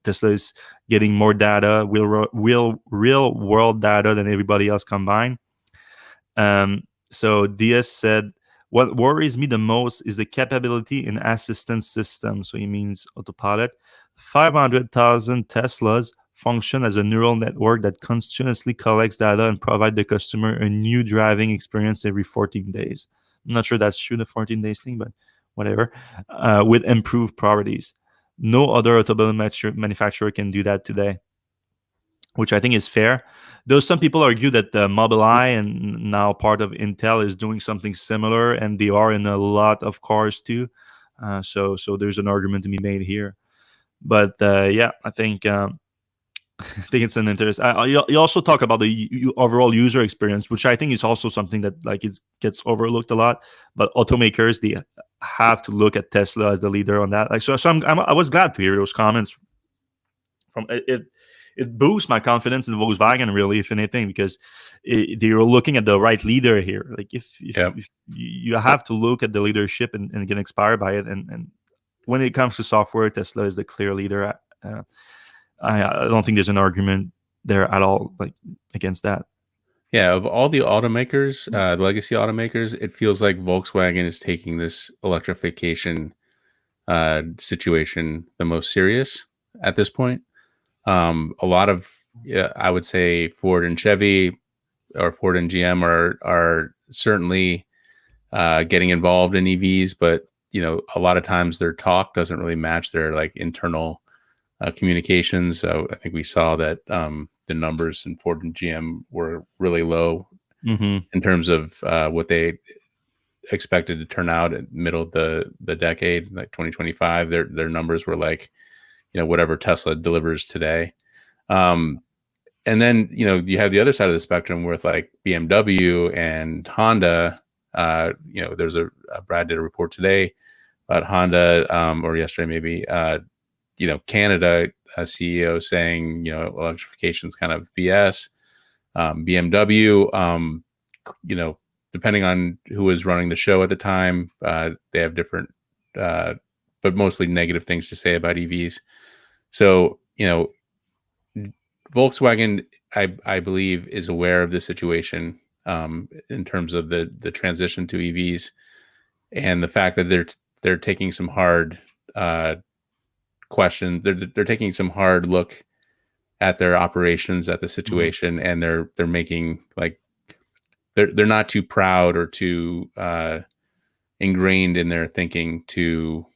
Tesla is getting more data, real world data than everybody else combined. So DS said, "What worries me the most is the capability in assistance systems." So he means autopilot. 500,000 Teslas function as a neural network that continuously collects data and provide the customer a new driving experience every 14 days. I'm not sure that's true, the 14 days thing, but whatever. With improved properties. No other automobile manufacturer can do that today, which I think is fair. Though some people argue that Mobileye and now part of Intel is doing something similar, and they are in a lot of cars too. So there's an argument to be made here. But yeah, I think I think it's an interest. You also talk about the overall user experience, which I think is also something that like it gets overlooked a lot. But automakers, they have to look at Tesla as the leader on that. Like so I was glad to hear those comments from it. It boosts my confidence in Volkswagen, really, if anything, because they're looking at the right leader here. Like if you have to look at the leadership and get inspired by it. And when it comes to software, Tesla is the clear leader. I don't think there's an argument there at all, like against that. Yeah, of all the automakers, the legacy automakers, it feels like Volkswagen is taking this electrification situation the most serious at this point. A lot of, I would say, Ford and Chevy or Ford and GM are certainly getting involved in EVs, but a lot of times their talk doesn't really match their like internal communications. So I think we saw that the numbers in Ford and GM were really low in terms of what they expected to turn out at middle of the decade, like 2025. Their numbers were like, whatever Tesla delivers today. And then, you have the other side of the spectrum with like BMW and Honda. There's Brad did a report today about Honda, or yesterday maybe, Canada CEO saying, electrification is kind of BS. BMW, depending on who was running the show at the time, they have different, but mostly negative things to say about EVs. So, Volkswagen, I believe, is aware of the situation in terms of the transition to EVs and the fact that they're taking some hard questions. They're taking some hard look at their operations, at the situation, and they're making like they're not too proud or too ingrained in their thinking to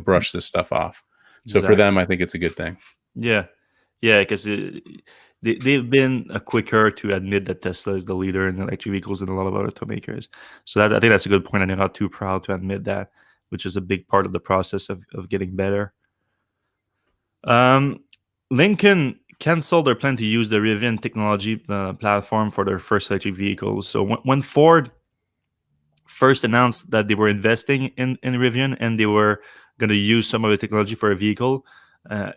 brush this stuff off. So for them, I think it's a good thing. Yeah, because they've been quicker to admit that Tesla is the leader in electric vehicles than a lot of other automakers. So I think that's a good point, and they're not too proud to admit that, which is a big part of the process of getting better. Lincoln canceled their plan to use the Rivian technology platform for their first electric vehicles. So when Ford first announced that they were investing in Rivian and they were going to use some of the technology for a vehicle,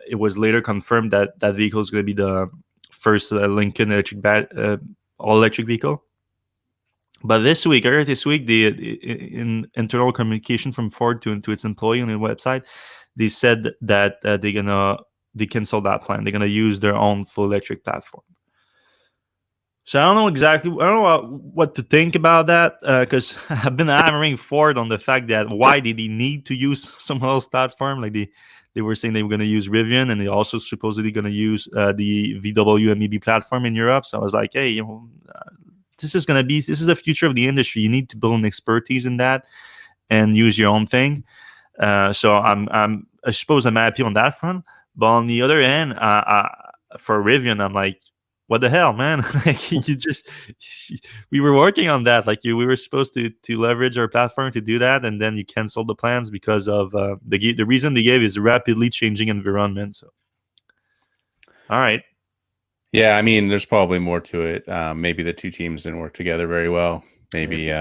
it was later confirmed that that vehicle is going to be the first Lincoln all-electric vehicle. But earlier this week, in internal communication from Ford to its employee on their website, they said that they cancel that plan. They're gonna use their own full electric platform. So I don't know what to think about that, because I've been hammering Ford on the fact that why did they need to use someone else's platform? Like they were saying they were going to use Rivian, and they also supposedly going to use the VW MEB platform in Europe. So I was like, hey, this is the future of the industry. You need to build an expertise in that and use your own thing. So I suppose I'm happy on that front. But on the other hand, for Rivian, I'm like, what the hell, man? Like we were working on that. Like we were supposed to leverage our platform to do that, and then you canceled the plans because of the reason they gave is rapidly changing environment. So, all right. Yeah, I mean, there's probably more to it. Maybe the two teams didn't work together very well. Maybe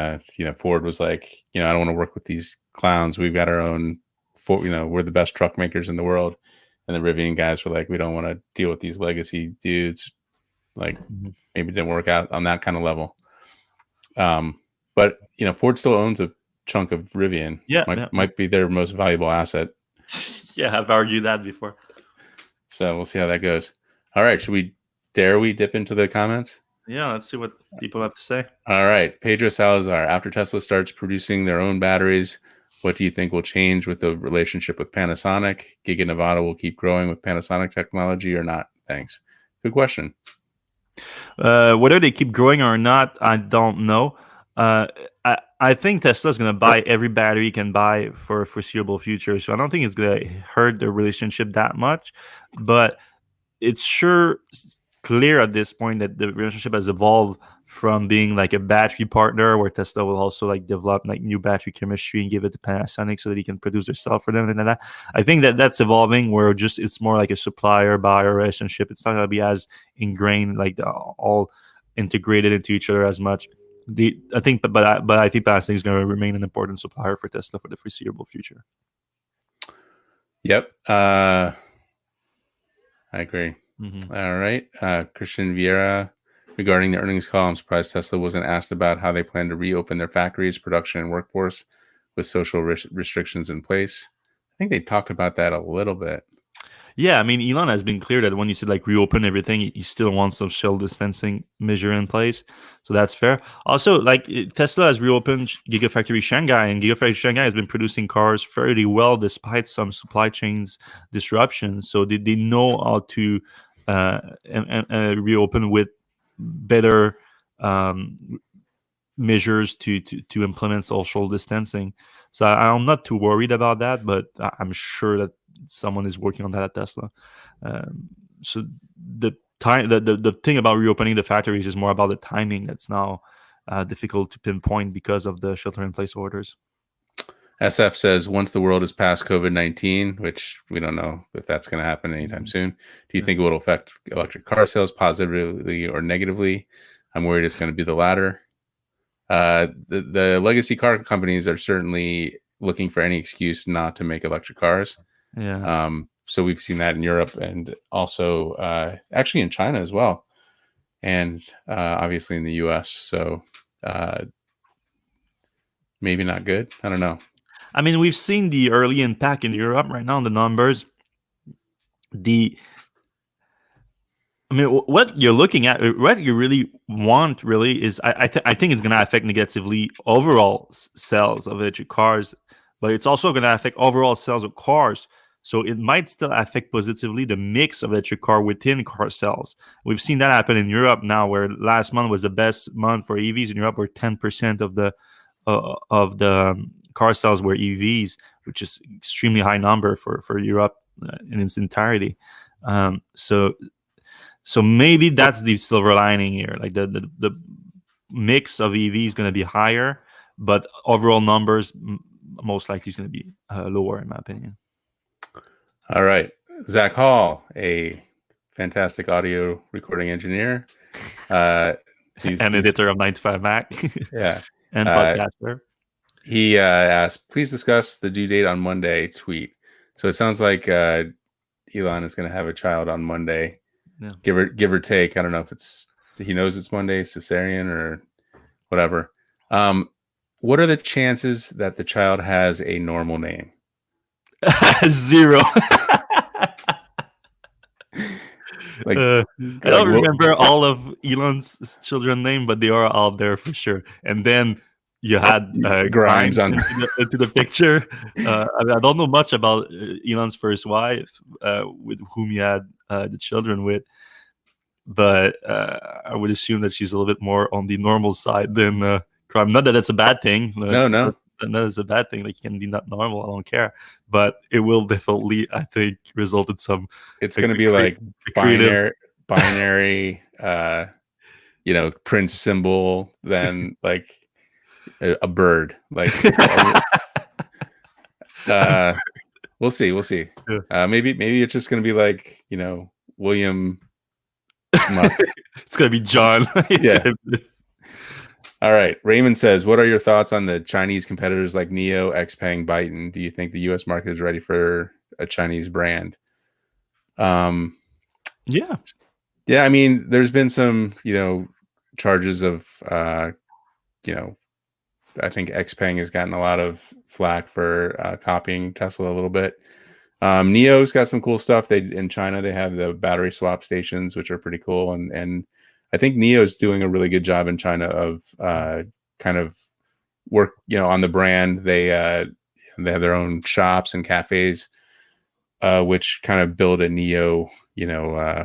Ford was like, I don't want to work with these clowns. We've got our own. We're the best truck makers in the world, and the Rivian guys were like, we don't want to deal with these legacy dudes. Like maybe it didn't work out on that kind of level. But Ford still owns a chunk of Rivian. Might be their most valuable asset. Yeah, I've argued that before. So we'll see how that goes. All right, dare we dip into the comments? Yeah, let's see what people have to say. All right, Pedro Salazar. After Tesla starts producing their own batteries, what do you think will change with the relationship with Panasonic? Giga Nevada will keep growing with Panasonic technology or not? Thanks. Good question. Whether they keep growing or not, I don't know. I think Tesla's going to buy every battery it can buy for a foreseeable future. So I don't think it's going to hurt the relationship that much. But it's sure clear at this point that the relationship has evolved from being like a battery partner where Tesla will also like develop like new battery chemistry and give it to Panasonic so that he can produce their cell for them and that. I think that that's evolving where just it's more like a supplier buyer relationship. It's not going to be as ingrained like all integrated into each other as much. I think I think Panasonic is going to remain an important supplier for Tesla for the foreseeable future. Yep. I agree. Mm-hmm. All right. Christian Vieira, regarding the earnings call, I'm surprised Tesla wasn't asked about how they plan to reopen their factories, production, and workforce with social restrictions in place. I think they talked about that a little bit. Yeah, I mean, Elon has been clear that when you said like reopen everything, he still wants some social distancing measure in place. So that's fair. Also, like Tesla has reopened Gigafactory Shanghai, and Gigafactory Shanghai has been producing cars fairly well despite some supply chains disruptions. So they know how to reopen with better measures to implement social distancing. So I'm not too worried about that, but I'm sure that someone is working on that at Tesla. So the time, the thing about reopening the factories is more about the timing. That's now difficult to pinpoint because of the shelter-in-place orders. SF says once the world is past COVID-19, which we don't know if that's going to happen anytime soon, do you think it will affect electric car sales positively or negatively? I'm worried it's going to be the latter. The legacy car companies are certainly looking for any excuse not to make electric cars. Yeah. So we've seen that in Europe and also actually in China as well, and obviously in the US. So maybe not good. I don't know. I mean, we've seen the early impact in Europe right now. The numbers, what you're looking at, what you really want, really, is I think it's going to affect negatively overall sales of electric cars, but it's also going to affect overall sales of cars. So it might still affect positively the mix of electric car within car sales. We've seen that happen in Europe now, where last month was the best month for EVs in Europe, where 10% of the car sales were EVs, which is extremely high number for Europe in its entirety. So maybe that's the silver lining here. Like the mix of EV is going to be higher, but overall numbers most likely is going to be lower, in my opinion. All right, Zach Hall, a fantastic audio recording engineer, and editor of 95 Mac, yeah, and podcaster. He asked, "Please discuss the due date on Monday." Tweet. So it sounds like Elon is going to have a child on Monday. Yeah. Give or take. I don't know if he knows it's Monday, cesarean or whatever. What are the chances that the child has a normal name? 0. I don't remember all of Elon's children's name, but they are all there for sure. And then you had Grimes into the picture. I don't know much about Elon's first wife, with whom he had the children with, but I would assume that she's a little bit more on the normal side than Crime. Not that that's a bad thing. No. That is a bad thing. Like, you can be not normal. I don't care, but it will definitely, I think, result in some. It's going to be like binary, Prince symbol, then like a bird. Like, we'll see. Yeah. Maybe it's just going to be like William. It's going to be John. Yeah. All right. Raymond says, what are your thoughts on the Chinese competitors like NIO, XPeng, Byton? Do you think the U.S. market is ready for a Chinese brand? Yeah. I mean, there's been some, charges of, I think XPeng has gotten a lot of flack for copying Tesla a little bit. NIO's got some cool stuff. In China, they have the battery swap stations, which are pretty cool. And I think NIO's doing a really good job in China of kind of work, on the brand. They have their own shops and cafes, which kind of build a NIO,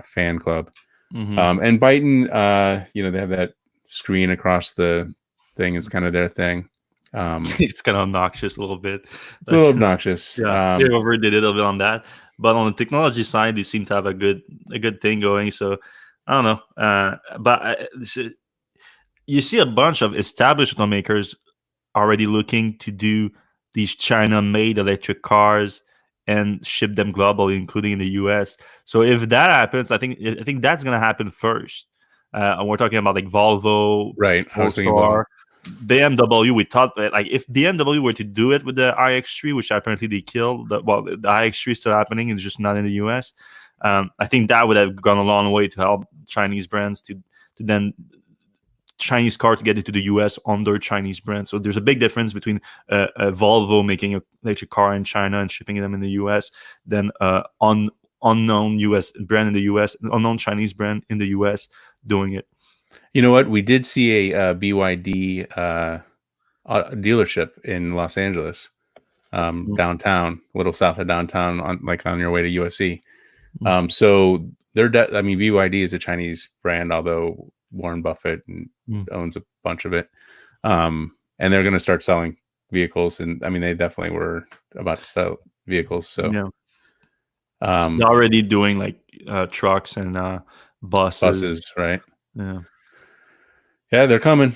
fan club. And Byton, they have that screen across the thing is kind of their thing. It's kind of obnoxious a little bit. It's a little obnoxious. Yeah, they overdid it a bit on that. But on the technology side, they seem to have a good thing going. So I don't know. But you see a bunch of established automakers already looking to do these China-made electric cars and ship them globally, including in the US. So if that happens, I think that's going to happen first. And we're talking about like Volvo, right? Polestar, BMW. We thought that, like, if BMW were to do it with the iX3, which apparently they killed, the iX3 is still happening, it's just not in the US. I think that would have gone a long way to help Chinese brands to then Chinese car to get into the US under Chinese brand. So there's a big difference between a Volvo making an electric car in China and shipping them in the US than unknown US brand in the US, unknown Chinese brand in the US doing it. You know what? We did see a BYD dealership in Los Angeles, downtown, a little south of downtown, on your way to USC. So BYD is a Chinese brand, although Warren Buffett owns a bunch of it. And they're going to start selling vehicles. And I mean, they definitely were about to sell vehicles. So yeah. They're already doing like trucks and buses. Right? Yeah. Yeah, they're coming.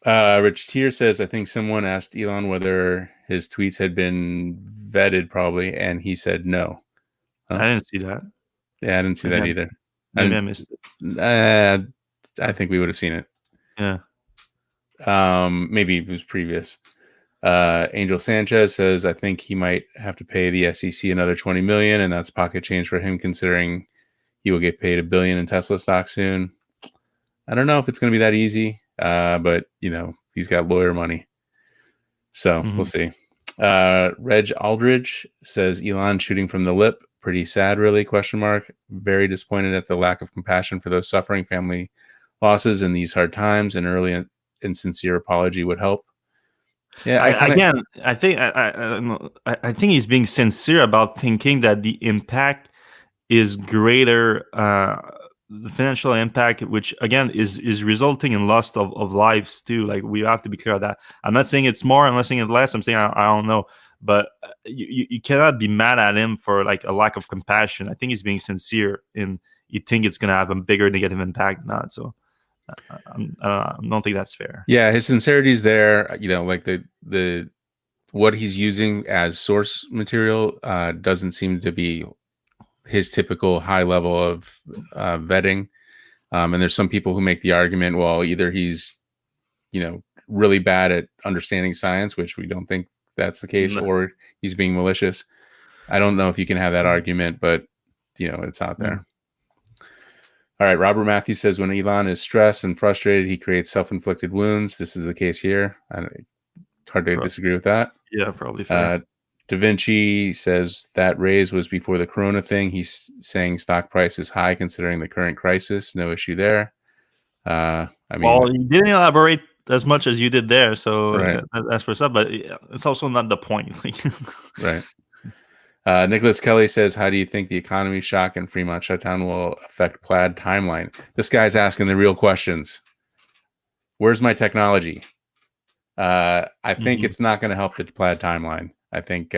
Rich Tier says, I think someone asked Elon whether his tweets had been vetted, probably, and he said no. I didn't see that. Yeah, I didn't see that either. Maybe I missed it. I think we would have seen it. Yeah. Maybe it was previous. Angel Sanchez says, I think he might have to pay the SEC another $20 million, and that's pocket change for him, considering he will get paid $1 billion in Tesla stock soon. I don't know if it's going to be that easy, but he's got lawyer money, so we'll see. Reg Aldridge says, Elon shooting from the lip, pretty sad, really, ? Very disappointed at the lack of compassion for those suffering, family losses in these hard times. An early and sincere apology would help. Yeah, I think he's being sincere about thinking that the impact is greater, the financial impact, which again is resulting in loss of lives too. Like, we have to be clear of that. I'm not saying it's more, I'm not saying it's less, I'm saying I don't know. But you cannot be mad at him for like a lack of compassion. I think he's being sincere in you think it's going to have a bigger negative impact, not so. I don't think that's fair. Yeah, his sincerity is there. Like the what he's using as source material doesn't seem to be his typical high level of vetting. And there's some people who make the argument, well, either he's really bad at understanding science, which we don't think that's the case, or he's being malicious. I don't know if you can have that argument, but it's out there. All right, Robert Matthews says, when Elon is stressed and frustrated, he creates self-inflicted wounds. This is the case here. It's hard to disagree with that. Yeah, probably fair. Da Vinci says that raise was before the Corona thing. He's saying stock price is high considering the current crisis. No issue there. Well, you didn't elaborate as much as you did there, so right. That's for some, but it's also not the point. Right. Nicholas Kelly says, how do you think the economy shock and Fremont shutdown will affect Plaid timeline? This guy's asking the real questions. Where's my technology? I think it's not going to help the Plaid timeline. I think,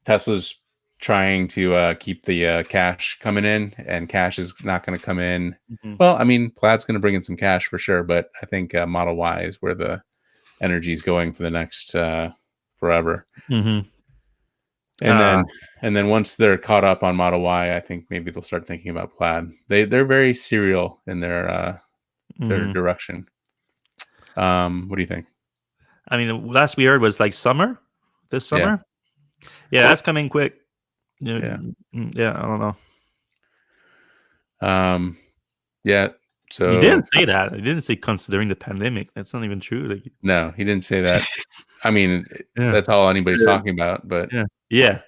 Tesla's trying to keep the cash coming in, and cash is not going to come in. Well, I mean, Plaid's going to bring in some cash for sure, but I think Model Y is where the energy is going for the next forever. And then once they're caught up on Model Y, I think maybe they'll start thinking about Plaid. They're very serial in their direction. What do you think? I mean, the last we heard was like this summer. Yeah, that's coming quick. Yeah, I don't know. Yeah. So he didn't say that. He didn't say considering the pandemic. That's not even true. No, he didn't say that. I mean, that's all anybody's talking about. But yeah,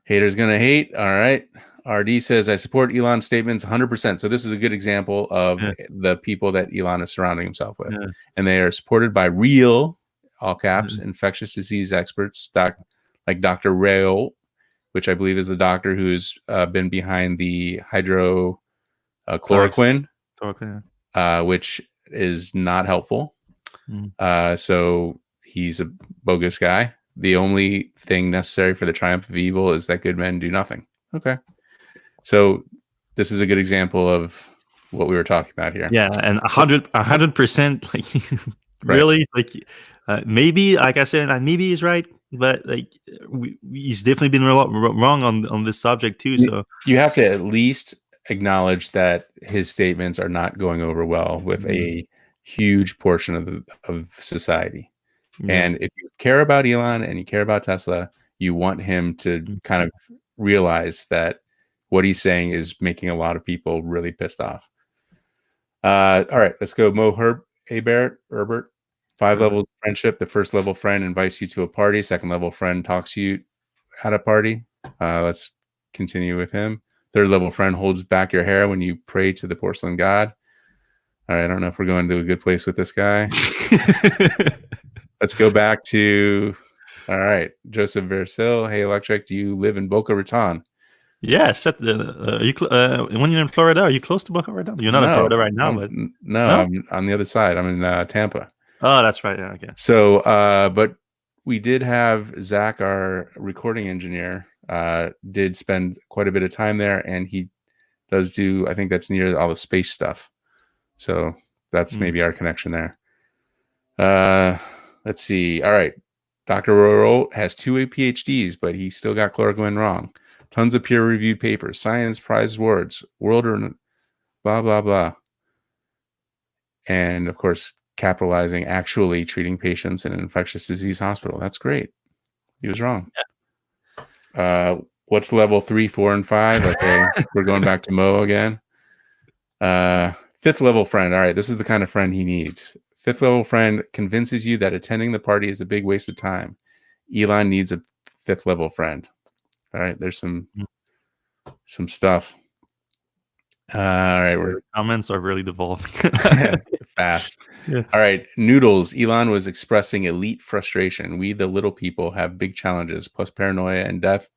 haters gonna hate. All right. RD says, I support Elon's statements 100%. So this is a good example of Yeah, the people that Elon is surrounding himself with. yeah, And they are supported by real, all caps, yeah. infectious disease experts, like Dr. Rayo, which I believe is the doctor who's been behind the Facts. hydrochloroquine, Talking. which is not helpful. Mm. So he's a bogus guy. The only thing necessary for the triumph of evil is that good men do nothing. Okay. So this is a good example of what we were talking about here. Yeah, and 100%, like Right. really, like maybe, like I said, maybe he's right, but like he's definitely been wrong on this subject too. So You have to at least acknowledge that his statements are not going over well with a huge portion of society. yeah, And if you care about Elon and you care about Tesla, you want him to kind of realize that what he's saying is making a lot of people really pissed off. All right, let's go. Mo Herbert. 5 levels of friendship. The first level friend invites you to a party. Second level friend talks to you at a party. Let's continue with him. Third level friend holds back your hair when you pray to the porcelain god. All right, I don't know if we're going to a good place with this guy. Let's go back to, all right, Joseph Versil. Hey, Electrek, do you live in Boca Raton? Yes. When you're in Florida, are you close to Boca Raton? You're not in Florida right now, but no, I'm on the other side. I'm in Tampa. Oh, that's right. Yeah, okay. So, but we did have Zach, our recording engineer, did spend quite a bit of time there, and he does do, I think that's near all the space stuff. So that's maybe our connection there. Let's see. All right. Dr. Roro has 2 PhDs, but he still got chloroquine wrong. Tons of peer-reviewed papers, science prize awards, world or blah, blah, blah. And, of course, capitalizing actually treating patients in an infectious disease hospital. That's great. He was wrong. Yeah. What's level 3, 4, and 5? Okay, we're going back to Mo again. 5th level friend. All right, this is the kind of friend he needs. 5th level friend convinces you that attending the party is a big waste of time. Elon needs a 5th level friend. All right, there's some stuff. All right, comments are really devolving fast. Yeah. All right, Noodles. Elon was expressing elite frustration. We, the little people, have big challenges, plus paranoia and death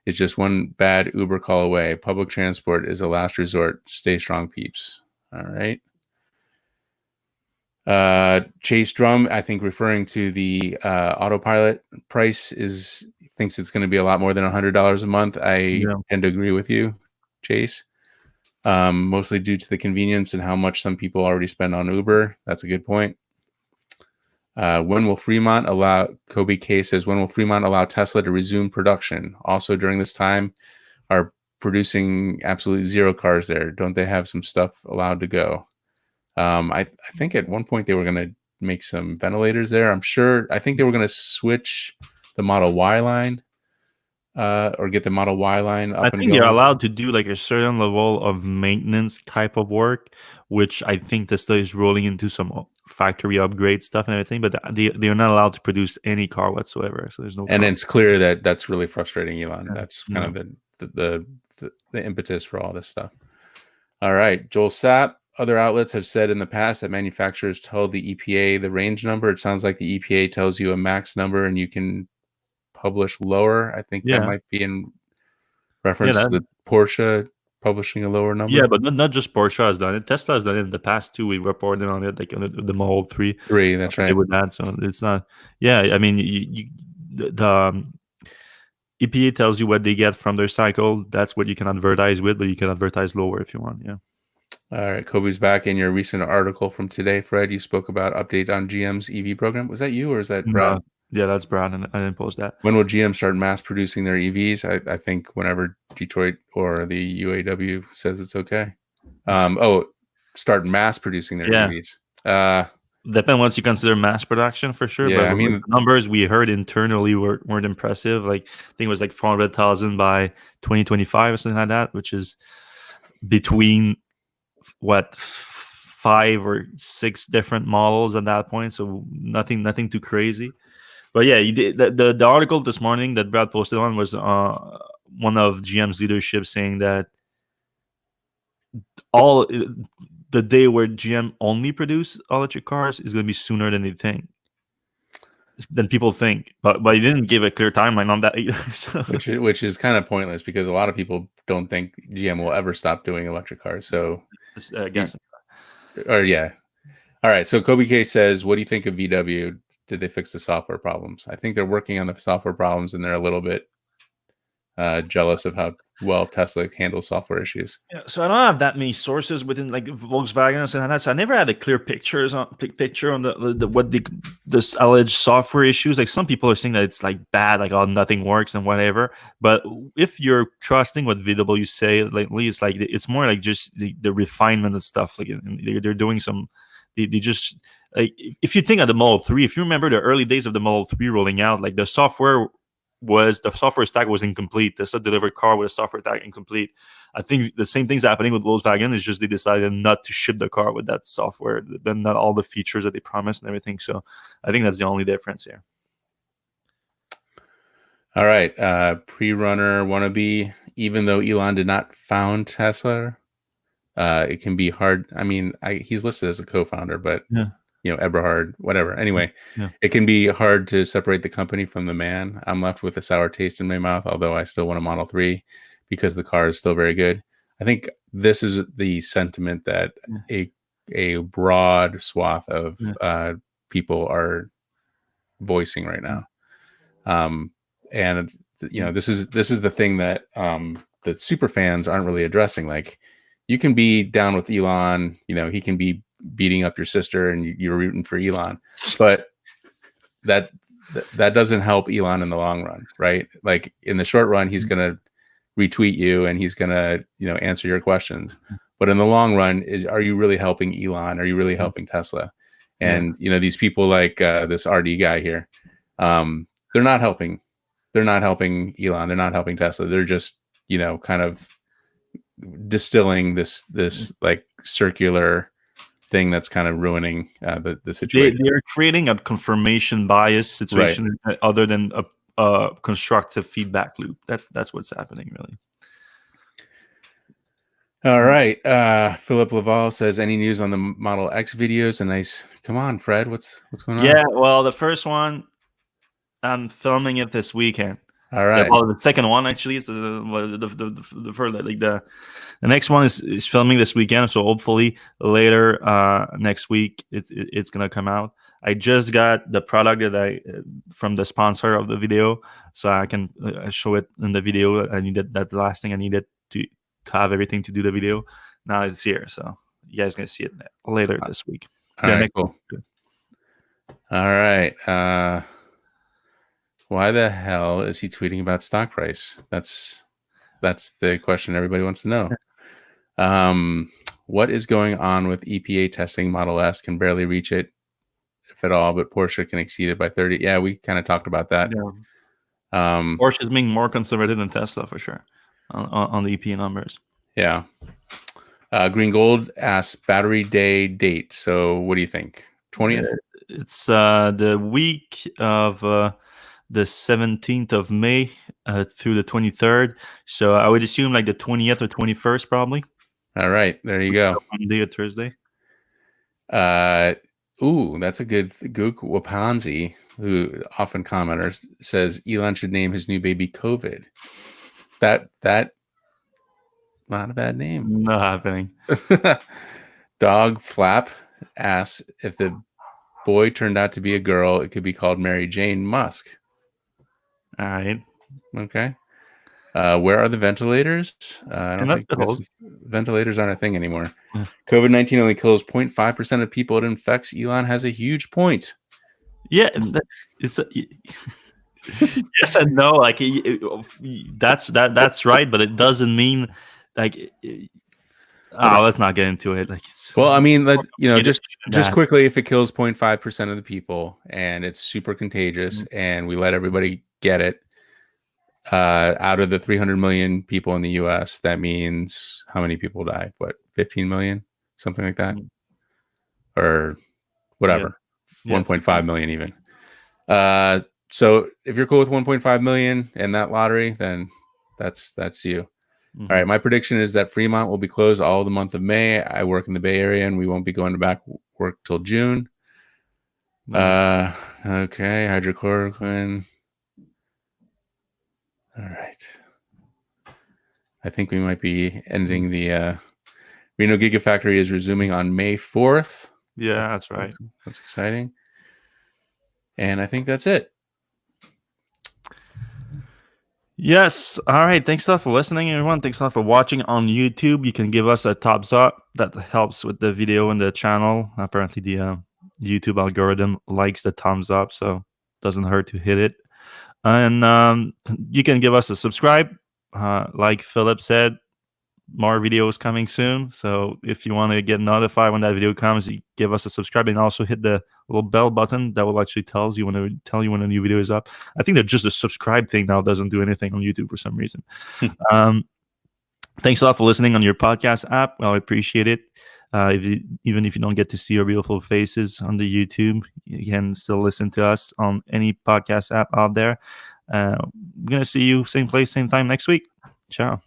is just one bad Uber call away. Public transport is a last resort. Stay strong, peeps. All right. Chase Drum, I think, referring to the autopilot price, thinks it's going to be a lot more than $100 a month. I tend to agree with you, Chase. Mostly due to the convenience and how much some people already spend on Uber. That's a good point. When will Fremont allow, Kobe K says, when will Fremont allow Tesla to resume production? Also during this time, are producing absolutely 0 cars there. Don't they have some stuff allowed to go? I think at one point they were going to make some ventilators there. I think they were going to switch the Model Y line or get the Model Y line up and going. I think they're allowed to do like a certain level of maintenance type of work, which I think Tesla is rolling into some factory upgrade stuff and everything, but they are not allowed to produce any car whatsoever. So there's no. And it's clear that that's really frustrating Elon. Yeah. That's kind of the impetus for all this stuff. All right, Joel Sapp. Other outlets have said in the past that manufacturers tell the EPA the range number. It sounds like the EPA tells you a max number and you can publish lower. I think that might be in reference to the Porsche publishing a lower number. Yeah, but not just Porsche has done it. Tesla has done it in the past too. We reported on it, like on the Model 3. That's right. With that, so it's not. Yeah, I mean, the EPA tells you what they get from their cycle. That's what you can advertise with, but you can advertise lower if you want. Yeah. All right, Kobe's back. In your recent article from today, Fred, you spoke about update on GM's EV program. Was that you or is that Brad? Yeah, that's Brad, and I didn't post that. When will GM start mass producing their EVs? I think whenever Detroit or the UAW says it's okay. Start mass producing their EVs. Depend once you consider mass production for sure. Yeah, but the numbers we heard internally weren't impressive. Like I think it was like 400,000 by 2025 or something like that, which is between 5 or 6 different models at that point. So nothing too crazy. But yeah, the article this morning that Brad posted on was one of GM's leadership saying that all the day where GM only produce electric cars is going to be sooner than they think, than people think. But he didn't give a clear timeline on that either. So. Which is kind of pointless because a lot of people don't think GM will ever stop doing electric cars. So, guessing. Or yeah. All right. So Kobe K says, "What do you think of VW? Did they fix the software problems?" I think they're working on the software problems, and they're a little bit jealous of how well Tesla handles software issues. Yeah, so I don't have that many sources within like Volkswagen and that. So I never had a clear picture on the what this alleged software issues. Like some people are saying that it's like bad, like oh nothing works and whatever. But if you're trusting what VW say lately, it's like it's more like just the refinement and stuff. Like they're doing some. They just like if you think of the Model 3, if you remember the early days of the Model 3 rolling out, like the software stack was incomplete. The delivered car with a software stack incomplete. I think the same thing's happening with Volkswagen. Is just they decided not to ship the car with that software, then not all the features that they promised and everything. So I think that's the only difference here. All right, pre-runner wannabe. Even though Elon did not found Tesla, it can be hard. I mean, he's listed as a co-founder, but yeah. Eberhard, whatever. Anyway, It can be hard to separate the company from the man. I'm left with a sour taste in my mouth, although I still want a Model 3 because the car is still very good. I think this is the sentiment that a broad swath of people are voicing right now. And this is the thing that the super fans aren't really addressing. Like, you can be down with Elon, he can be beating up your sister and you're rooting for Elon, but that doesn't help Elon in the long run, right? Like in the short run, he's going to retweet you and he's going to, answer your questions. But in the long run, are you really helping Elon? Are you really helping Tesla? And, these people like this RD guy here, they're not helping. They're not helping Elon. They're not helping Tesla. They're just, kind of distilling this like circular thing that's kind of ruining the situation. They're creating a confirmation bias situation, right, other than a constructive feedback loop. That's what's happening, really. All right. Philip Laval says, any news on the Model X videos? A nice, come on, Fred. What's going on? Yeah, well, the first one, I'm filming it this weekend. All right. Well, the second one actually is the first, like the next one is filming this weekend. So hopefully later next week it's gonna come out. I just got the product that from the sponsor of the video, so I can show it in the video. I needed that last thing I needed to have everything to do the video. Now it's here, so you guys gonna see it later this week. All right, cool. All right. Why the hell is he tweeting about stock price? That's the question everybody wants to know. What is going on with EPA testing Model S? Can barely reach it, if at all, but Porsche can exceed it by 30. Yeah, we kind of talked about that. Yeah. Porsche is being more conservative than Tesla for sure on the EPA numbers. Yeah. Green Gold asks battery day date. So what do you think? 20th? It's the week of the 17th of May through the 23rd. So I would assume like the 20th or 21st probably. All right. There you go. Monday or Thursday. Ooh, that's a good Gook Wapanzi, who often commenters, says Elon should name his new baby COVID. That not a bad name. Not happening. Dog Flap asks, if the boy turned out to be a girl, it could be called Mary Jane Musk. All right. Okay. Where are the ventilators? I don't think ventilators aren't a thing anymore. COVID-19 only kills 0.5% of people it infects. Elon has a huge point. Yeah, it's yes and no. Like that's right, but it doesn't mean like. Let's not get into it. Like, well, I mean, just quickly, if it kills 0.5% of the people and it's super contagious, and we let everybody get it, out of the 300 million people in the U.S., that means how many people die? What, 15 million, something like that, or whatever, 1.5 million even. So if you're cool with 1.5 million and that lottery, then that's you. Mhm. All right, my prediction is that Fremont will be closed all the month of May. I work in the Bay Area, and we won't be going to back work till June. Mhm. Okay, hydrochloroquine. All right. I think we might be ending the Reno Gigafactory is resuming on May 4th. Yeah, that's right. That's exciting. And I think that's it. Yes. All right. Thanks a lot for listening, everyone. Thanks a lot for watching on YouTube. You can give us a thumbs up. That helps with the video and the channel. Apparently, the YouTube algorithm likes the thumbs up, so it doesn't hurt to hit it. And you can give us a subscribe. Like Philip said, more videos coming soon. So if you want to get notified when that video comes, you give us a subscribe and also hit the little bell button that will actually tell you when a new video is up. I think that just the subscribe thing now doesn't do anything on YouTube for some reason. Thanks a lot for listening on your podcast app. Well, I appreciate it. Even if you don't get to see our beautiful faces on the YouTube, you can still listen to us on any podcast app out there. We're gonna see you same place, same time next week. Ciao.